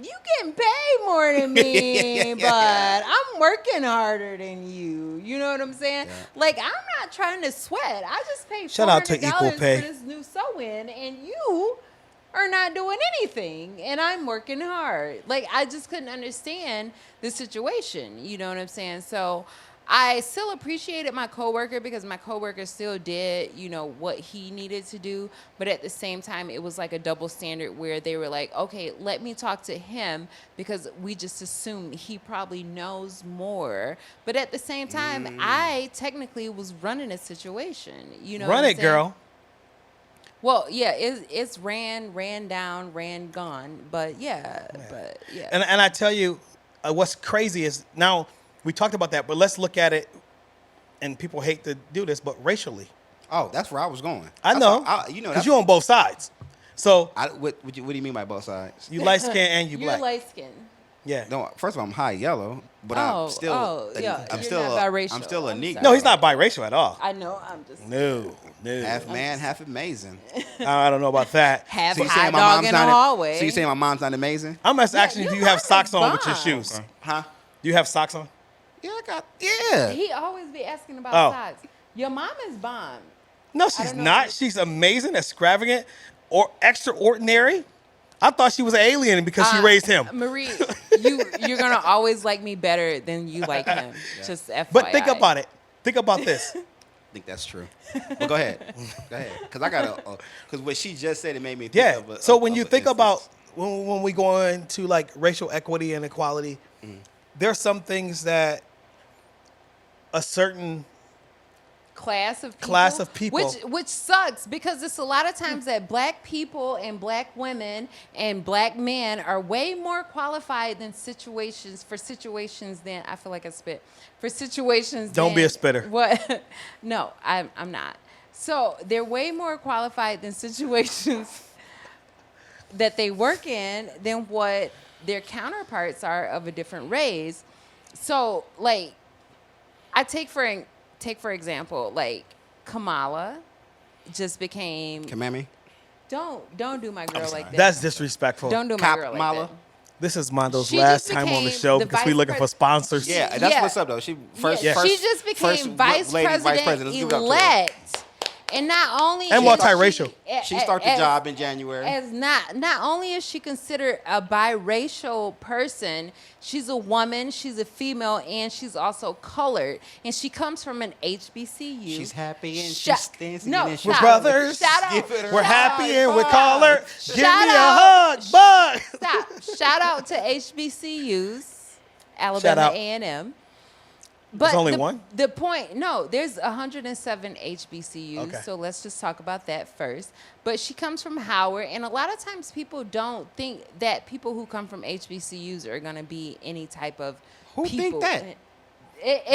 getting paid more than me, but I'm working harder than you. You know what I'm saying? Yeah. Like, I'm not trying to sweat. I just paid $400 Shout out to equal pay. for this new sew-in, and you are not doing anything, and I'm working hard. Like, I just couldn't understand the situation. You know what I'm saying? So I still appreciated my coworker because my coworker still did, what he needed to do. But at the same time, it was like a double standard where they were like, okay, let me talk to him because we just assumed he probably knows more. But at the same time, I technically was running a situation. You know, Run what I'm it, saying? girl. Well, yeah, it's ran down, ran gone. But yeah. And I tell you, what's crazy is now we talked about that, but let's look at it. And people hate to do this, but racially, Oh, that's where I was going. I know, because you're on both sides. So What do you mean by both sides? you light skin and you You're black. light skinned. Yeah. No, first of all, I'm high yellow, but Oh, I'm still, yeah, I'm you're still, not biracial. I'm still a I'm Negro. sorry. No, he's not biracial at all. I know. I'm just No. Half man, half amazing. I don't know about that. half So you hot saying my dog mom's in the not? hallway. So you saying my mom's not amazing? I'm just asking, your do you have mom socks is on with your bomb. shoes? Huh? Do you have socks on? Yeah, I got. Yeah. He always be asking about Oh. size. Your mom is bomb. No, she's don't know. not. She's amazing, extravagant, or extraordinary. I thought she was an alien because she raised him. Marie, you're gonna always like me better than you like him. Just FYI. But think about it. Think about this. I think that's true. But go ahead. Go ahead. Because I got to. Because what she just said, it made me think Yeah. of So when you an think instance. about when we go into like racial equity and equality, there are some things that a certain class of people, which sucks because it's a lot of times that black people and black women and black men are way more qualified than situations than I feel like I spit for situations. Don't be a spitter. What? No, I'm not. So they're way more qualified than situations that they work in than what their counterparts are of a different race. So like, I take for example, like Kamala just became. Kamami? Don't do my girl like that. that's disrespectful. Don't do my girl like Kamala? that. This is Mondo's She last just time on the became show the because we're vice looking for pres- sponsors. Yeah, that's Yeah. what's up, though. She first. Yeah, first she just became first vice lady president Let's give it up to her. elect, and not only And is multiracial. She started the job in January. As not only is she considered a biracial person, she's a woman, she's a female, and she's also colored. And she comes from an HBCU. She's happy and Shout- she's dancing. No, and she's We're shout- brothers. Shout out. Give it her We're shout happy out- and we're Stop. colored. Give me a Shout hug, out. bug. Stop. Shout out to HBCUs, Shout Alabama out. A&M. There's only the, one? The point, no, there's 107 HBCUs, Okay. so let's just talk about that first. But she comes from Howard, and a lot of times people don't think that people who come from HBCUs are going to be any type of Who think people. that?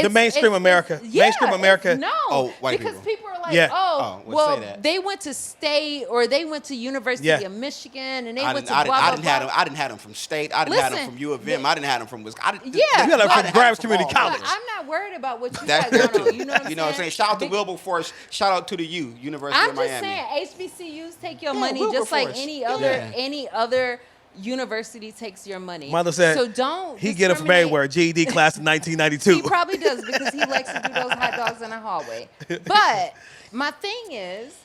The mainstream America. Mainstream America. No, Oh, white because people. are like, Yeah. Oh, well, well, say that. they went to state or they went to University Yeah. of Michigan, and they I went didn't, to I, blah, didn't, I, blah, didn't blah. have them, I didn't have them from state. I didn't have them Listen, from U of M. I didn't have them from Wisconsin. Yeah. You had them I from didn't Grimes have them Community from all College. over. I'm not worried about what you That's got good going on. too. You know what I'm I'm saying? Shout out to Be- Wilberforce. Shout out to the U, University I'm of just Miami. saying HBCUs take your Yeah, money just like Wilberforce. any other university takes your money. Mondo said so don't he get it from discriminate. everywhere. GED class of 1992. He probably does because he likes to do those hot dogs in the hallway. But my thing is,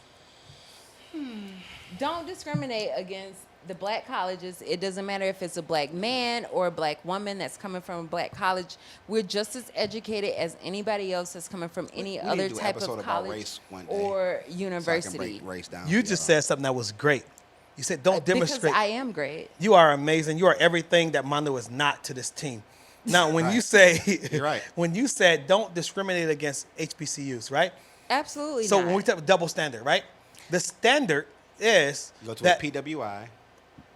don't discriminate against the black colleges. It doesn't matter if it's a black man or a black woman that's coming from a black college. We're just as educated as anybody else that's coming from any We need other to do an type episode of about college race one day, or So I can university. break race down. You for just y'all. said something that was great. You said don't demonstrate. Because I am great. You are amazing. You are everything that Mondo is not to this team. Now, when you Right. say, You're right. when you said don't discriminate against HBCUs, right? Absolutely So not. when we talk double standard, right? The standard is You go to that a PWI.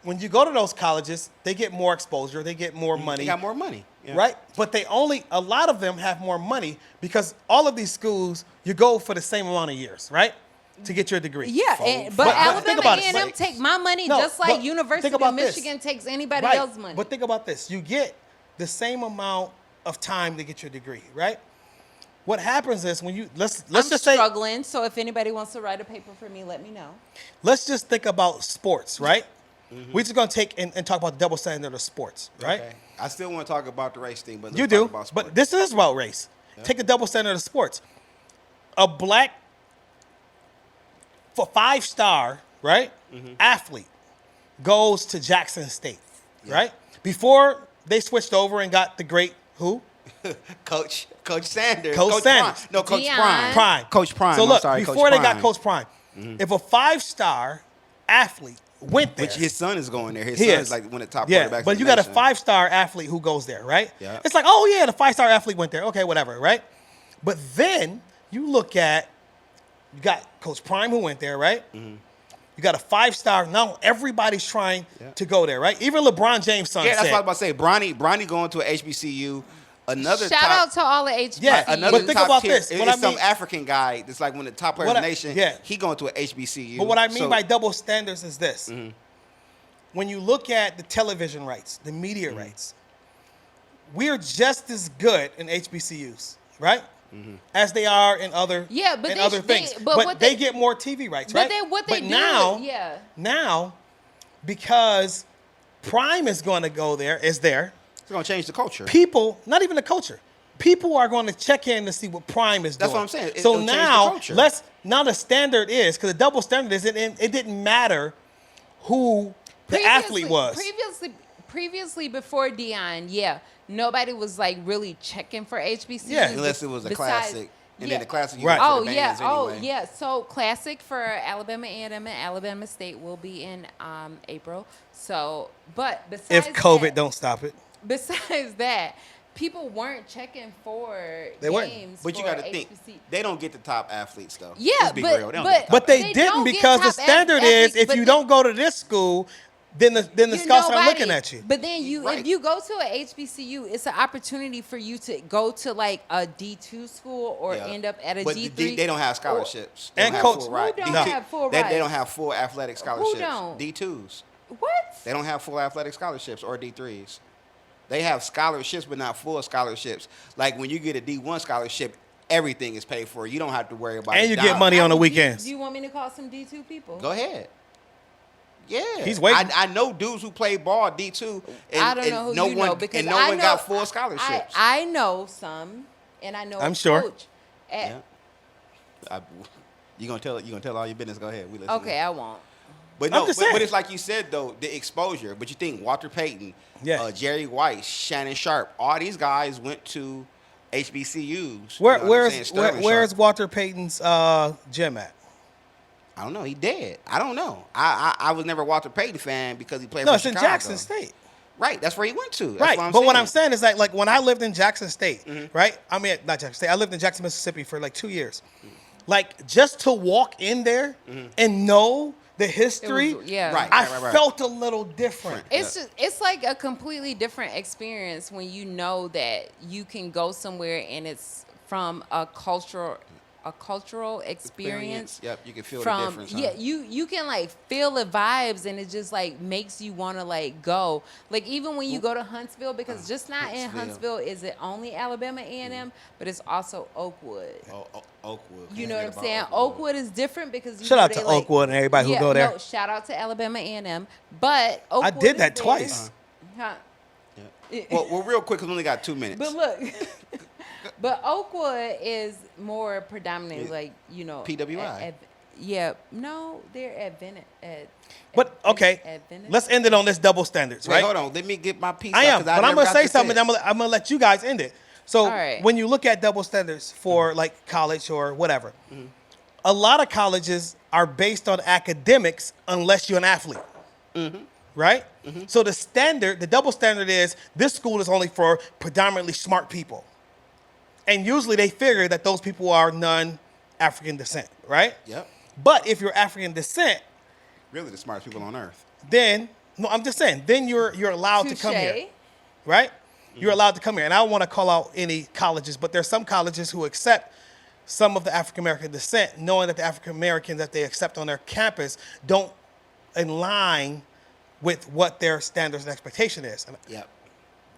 when you go to those colleges, they get more exposure, they get more money, They got more money. Yeah. right? But a lot of them have more money because all of these schools, you go for the same amount of years, right? To get your degree. Yeah, but think Alabama about it. A&M take my money No, just like but University think of about this. Michigan takes anybody Right. else's money. But think about this. You get the same amount of time to get your degree, right? What happens is when you let's I'm just say struggling, so if anybody wants to write a paper for me, let me know. let's just think about sports, right? We're just gonna take and talk about the double standard of sports, right? Okay. I still want to talk about the race thing, but let's You talk do, about sports. but this is about race. Take a double standard of sports. A black, for 5-star, right, athlete goes to Jackson State, right? Before they switched over and got the great who? Coach Sanders. Coach Sanders. Prime. No, Coach Deion. Prime. Prime. Coach Prime. So I'm look, sorry, before Coach they got Prime. Coach Prime, if a 5-star athlete went there, Which his son is going there. His He son is. is like one of the top yeah, quarterbacks. but in you the got a nation. 5-star athlete who goes there, right? Yeah. It's like, oh yeah, the 5-star athlete went there. Okay, whatever, right? But then you look at, you got Coach Prime who went there, right? You got a 5-star. Now everybody's trying to go there, right? Even LeBron James' son Yeah, that's said, what I was about to say. Bronny going to a HBCU. Another Shout top, out to all the HBCUs. Yeah, another But think top about tier, this. What It's I some mean- African guy that's like one of the top players in What the I- nation. yeah. He going to a HBCU. But what I mean So- by double standards is this. When you look at the television rights, the media rights, we're just as good in HBCUs, right? As they are in other Yeah, but in they- other they- things. but what they they- get more TV rights, But right? then what they do, now, yeah. now, because Prime is going to go there, is there, It's going to change the culture. people, not even the culture, people are going to check in to see what Prime is That's doing. what I'm saying. So It'll change the now, culture. now the standard is, because the double standard is, it didn't matter who the athlete was. Previously before Deion, yeah, nobody was like really checking for HBCUs. Yeah. Unless it was a classic. And then the classic you Right. went for Oh the yeah, bands anyway. oh yeah. So classic for Alabama A&M and Alabama State will be in April. So, but besides If COVID that, don't stop it. besides that, people weren't checking for They weren't. games. But you for got to think, HBC. they don't get the top athletes, though. Yeah, Let's be but- real. They don't but- get the top But they They didn't don't get because the top standard is athletes, if but you then- don't go to this school, then the scouts are nobody- looking at you. But then Right. if you go to a HBCU, it's an opportunity for you to go to like a D2 school or Yeah. end up at a But D3. they don't have scholarships. They And don't coach- have full right. Who don't D2 have full They don't rights? have full athletic scholarships. don't? D2s. What? They don't have full athletic scholarships or D3s. They have scholarships, but not full scholarships. Like when you get a D1 scholarship, everything is paid for. You don't have to worry about And a you dime. get money on the Do weekends. you want me to call some D2 people? Go ahead. Yeah. He's waiting. I know dudes who play ball D2, and, I don't know who and no you one, know because and no I one know, got full scholarships. I know some, and I know I'm a sure. coach. At, Yeah. You gonna tell all your business? Go ahead. We listen. Okay, I won't. But I'm no, just but saying. it's like you said though, the exposure. But you think Walter Payton, Yeah. Jerry Weiss, Shannon Sharp, all these guys went to HBCUs. Where, You know what I'm saying? where's Sterling where's Sharp. Walter Payton's gym at? I don't know. He dead. I don't know. I was never a Walter Payton fan because he played No, for it's in Chicago. Jackson State. Right. That's where he went to. That's Right. What I'm But saying. what I'm saying is like when I lived in Jackson State, Mm-hmm. right? I mean, not Jackson State. I lived in Jackson, Mississippi for like 2 years. Like just to walk in there and know the history, yeah. Mm-hmm. Right. I felt a little different. It's just, it's like a completely different experience when you know that you can go somewhere and it's from a cultural experience. Yep. You can feel the From difference. Huh? yeah, you can like feel the vibes and it just like makes you want to like go. Like even when you go to Huntsville, because just not in Huntsville. Huntsville is it only Alabama A&M, but it's also Oakwood. Oakwood. You Can't know what I'm forget saying? about Oakwood is different because you Shout know out to they, like- Oakwood and everybody who go there. No, shout out to Alabama A&M, but Oakwood did is that there. twice. Huh. Yeah. Well, real quick, because we only got 2 minutes. But look, but Oakwood is more predominantly like PWI. Yeah, no, they're at Venice. But okay, at Venice. let's end it on this double standards, Wait, right? hold on. Let me get my piece I out, am, 'cause but I'm never gonna got say to something. it. I'm gonna let you guys end it. So All right. when you look at double standards for like college or whatever, a lot of colleges are based on academics unless you're an athlete, right? So the standard, the double standard is this school is only for predominantly smart people, and usually they figure that those people are non-African descent, right? Yep. But if you're African descent, Really the smartest people on earth. then no, I'm just saying, then you're allowed to come here. Touche. Right? You're allowed to come here. And I don't want to call out any colleges, but there's some colleges who accept some of the African American descent, knowing that the African Americans that they accept on their campus don't align with what their standards and expectation is. Yep.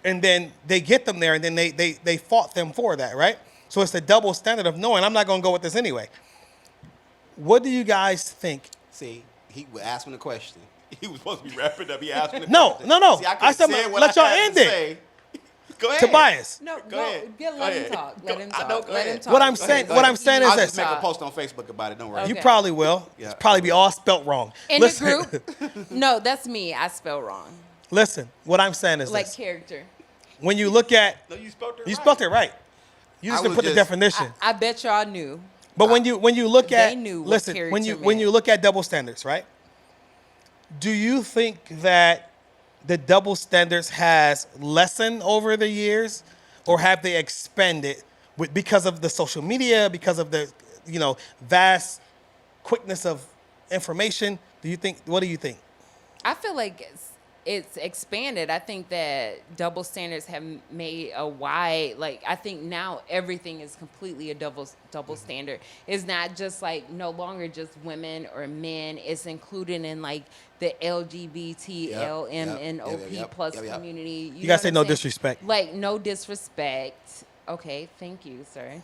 And then they get them there, and then they fought them for that, right? So it's the double standard of knowing I'm not going to go with this anyway. What do you guys think? See, he was asking the question. He was supposed to be wrapping up. He asked me the No, question. no, no. See, I could've said said what let I y'all had end to it. say. Go ahead. Tobias. No, Go ahead. Go let him ahead. talk. Let him I talk. know, go Let ahead. him talk. What I'm Go saying, ahead, go what ahead. I'm saying is I'll this. just make a post on Facebook about it. Don't worry. Okay. You probably will. Yeah, It's probably be all spelt wrong. In Listen, the group? No, that's me. I spell wrong. listen, what I'm saying is Like this. character. when you look at, No, you spelled it right. you spelled it right. You just I didn't was put the just- definition. I bet y'all knew. But when you look They at, knew what listen, when character you meant. look at double standards, right? Do you think that the double standards has lessened over the years, or have they expanded because of the social media, because of the vast quickness of information? Do you think? What do you think? I feel like it's expanded. I think that double standards have made a wide, I think now everything is completely a double standard. It's not just no longer just women or men. It's included in the LGBT, LMNOP plus community. You gotta say know what no I'm saying? disrespect. No disrespect. Okay, thank you, sir.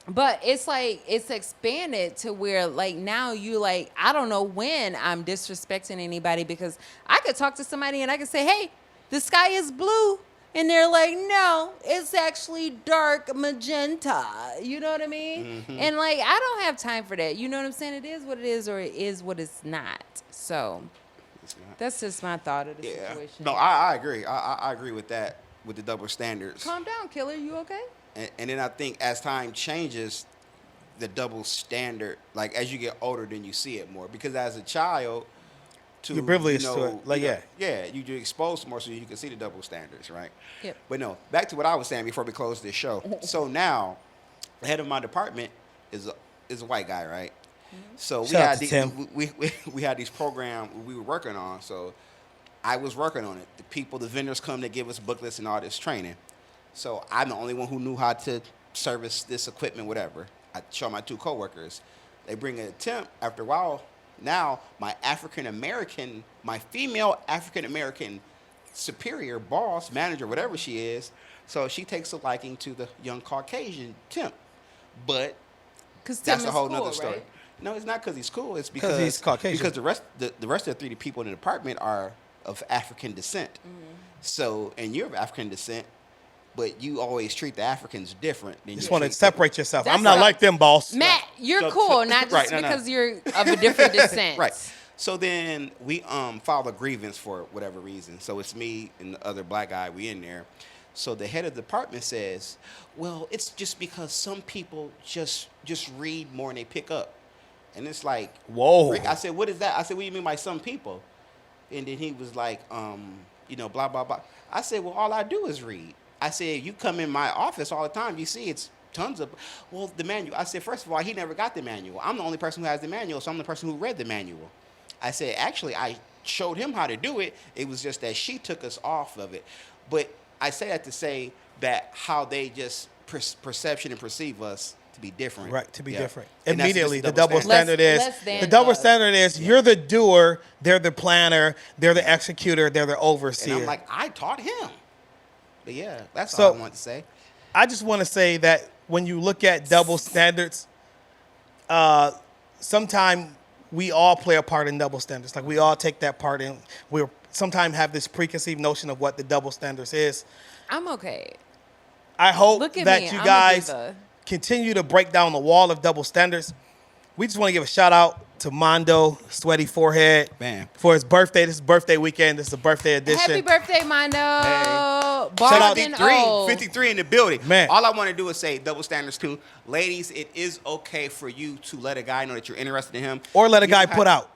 But it's it's expanded to where now you I don't know when I'm disrespecting anybody, because I could talk to somebody and I could say, hey, the sky is blue. And they're like, no, it's actually dark magenta. You know what I mean? Mm-hmm. And I don't have time for that. You know what I'm saying? It is what it is, or it is what it's not. So that's just my thought of the situation. No, I agree. I agree with that, with the double standards. Calm down, killer. You okay? And then I think as time changes, the double standard, as you get older, then you see it more. Because as a child, You're privileged to it. you exposed more so you can see the double standards, right? Yep. But no, back to what I was saying before we close this show. So now, the head of my department is a white guy, right? So we Shout out had to these, Tim. we had these programs we were working on. So I was working on it. The vendors come to give us booklets and all this training. So I'm the only one who knew how to service this equipment, whatever. I show my two coworkers. They bring an attempt. After a while, now my female African American superior, boss, manager, whatever she is, so she takes a liking to the young Caucasian temp. But Because that's a whole nother story. Right? No, it's not because he's cool. It's because he's Caucasian. Because the rest of the 3 people in the department are of African descent. Mm-hmm. So, and you're of African descent, but you always treat the Africans different than Just you want to treat separate yourself. That's I'm not what like them, boss. Matt, you're So- cool, not just right, no. because you're of a different descent. Right. So then we filed a grievance for whatever reason. So it's me and the other black guy, we in there. So the head of the department says, well, it's just because some people just read more and they pick up. And it's like, Whoa. Rick, I said, what is that? I said, what do you mean by some people? And then he was like, blah, blah, blah. I said, well, all I do is read. I said, you come in my office all the time. You see it's tons of, the manual. I said, first of all, he never got the manual. I'm the only person who has the manual, so I'm the person who read the manual. I said, actually, I showed him how to do it. It was just that she took us off of it. But I say that to say that how they just perception and perceive us to be different. Right, to be different. And that's just Immediately, the double standard. standard is Less than the double us. standard is you're the doer, they're the planner, they're the executor, they're the overseer. And I'm like, I taught him. But yeah, that's So- all I want to say. I just want to say that when you look at double standards, sometimes we all play a part in double standards. We all take that part in. We sometimes have this preconceived notion of what the double standards is. I'm okay. I hope Look at that me, you I'm a guys diva. continue to break down the wall of double standards. We just want to give a shout out to Mondo, Sweaty Forehead, Man. for his birthday. This is birthday weekend. This is a birthday edition. Happy birthday, Mondo. Hey. Bald out and 53, old. 53 in the building. Man. All I want to do is say double standards too. Ladies, it is okay for you to let a guy know that you're interested in him. Or let a You guy don't put have- out.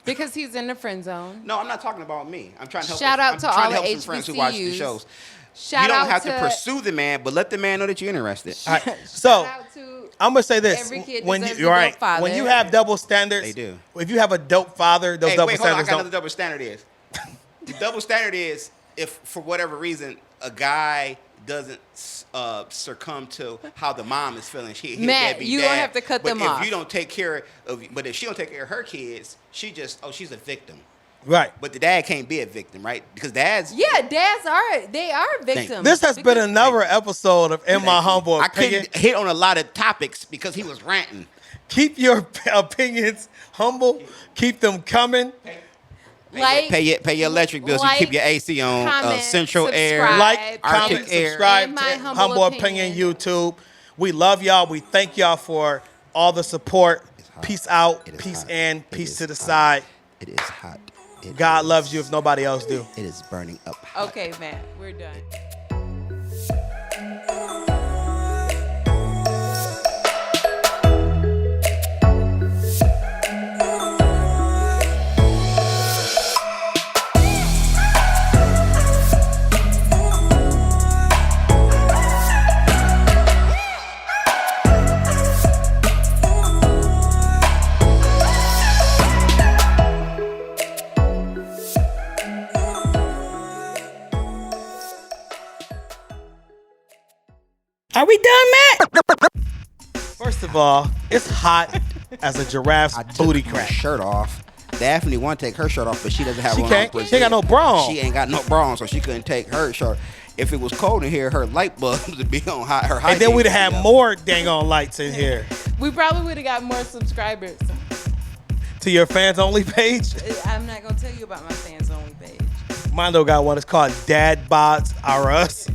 Because he's in the friend zone. No, I'm not talking about me. I'm trying to help. Shout out I'm to trying all help the some friends who watch the HBCUs. shows. Shout You don't out have to to pursue the man, but let the man know that you're interested. All right, Shout so out to I'm gonna say this: every kid when deserves you're a right, dope father. when you have double standards, They do. If you have a dope father, those Hey, double wait, hold on. I standards got another don't. double standard is. The double standard is if for whatever reason a guy doesn't succumb to how the mom is feeling. He'll Matt, deadbeat you dad. don't have to cut But them if off. you don't take care of, but if she don't take care of her kids, she's a victim. Right. But the dad can't be a victim, right? Because dads. Yeah, dads are victims. This has been Because- another episode of In My Humble I Opinion. couldn't hit on a lot of topics because he was ranting. Keep your opinions humble. Keep them coming. Like, Pay your electric bills. like, You keep your AC on. comment, Central Air. subscribe. Like, comment, Arctic Air. subscribe In my to humble Humble Opinion YouTube. We love y'all. We thank y'all for all the support. hot. Peace out. It is Peace hot. in. It Peace is to the hot. side. It is hot. God loves you if nobody else do. It is burning up hot. Okay, Matt, we're done. Are we done, Matt? First of all, it's hot as a giraffe's I took booty my crack. shirt off. Daphne want to take her shirt off, but she doesn't have She one can't. on. She ain't got no bra on. She ain't got no bra on, so she couldn't take her shirt. If it was cold in here, her light bulbs would be on high. Her high And then we'd beams have would had be up. more dang on lights in here. We probably would have got more subscribers. To your fans only page, I'm not gonna tell you about my fans only page. Mondo got one. It's called Dad Bods Are Us.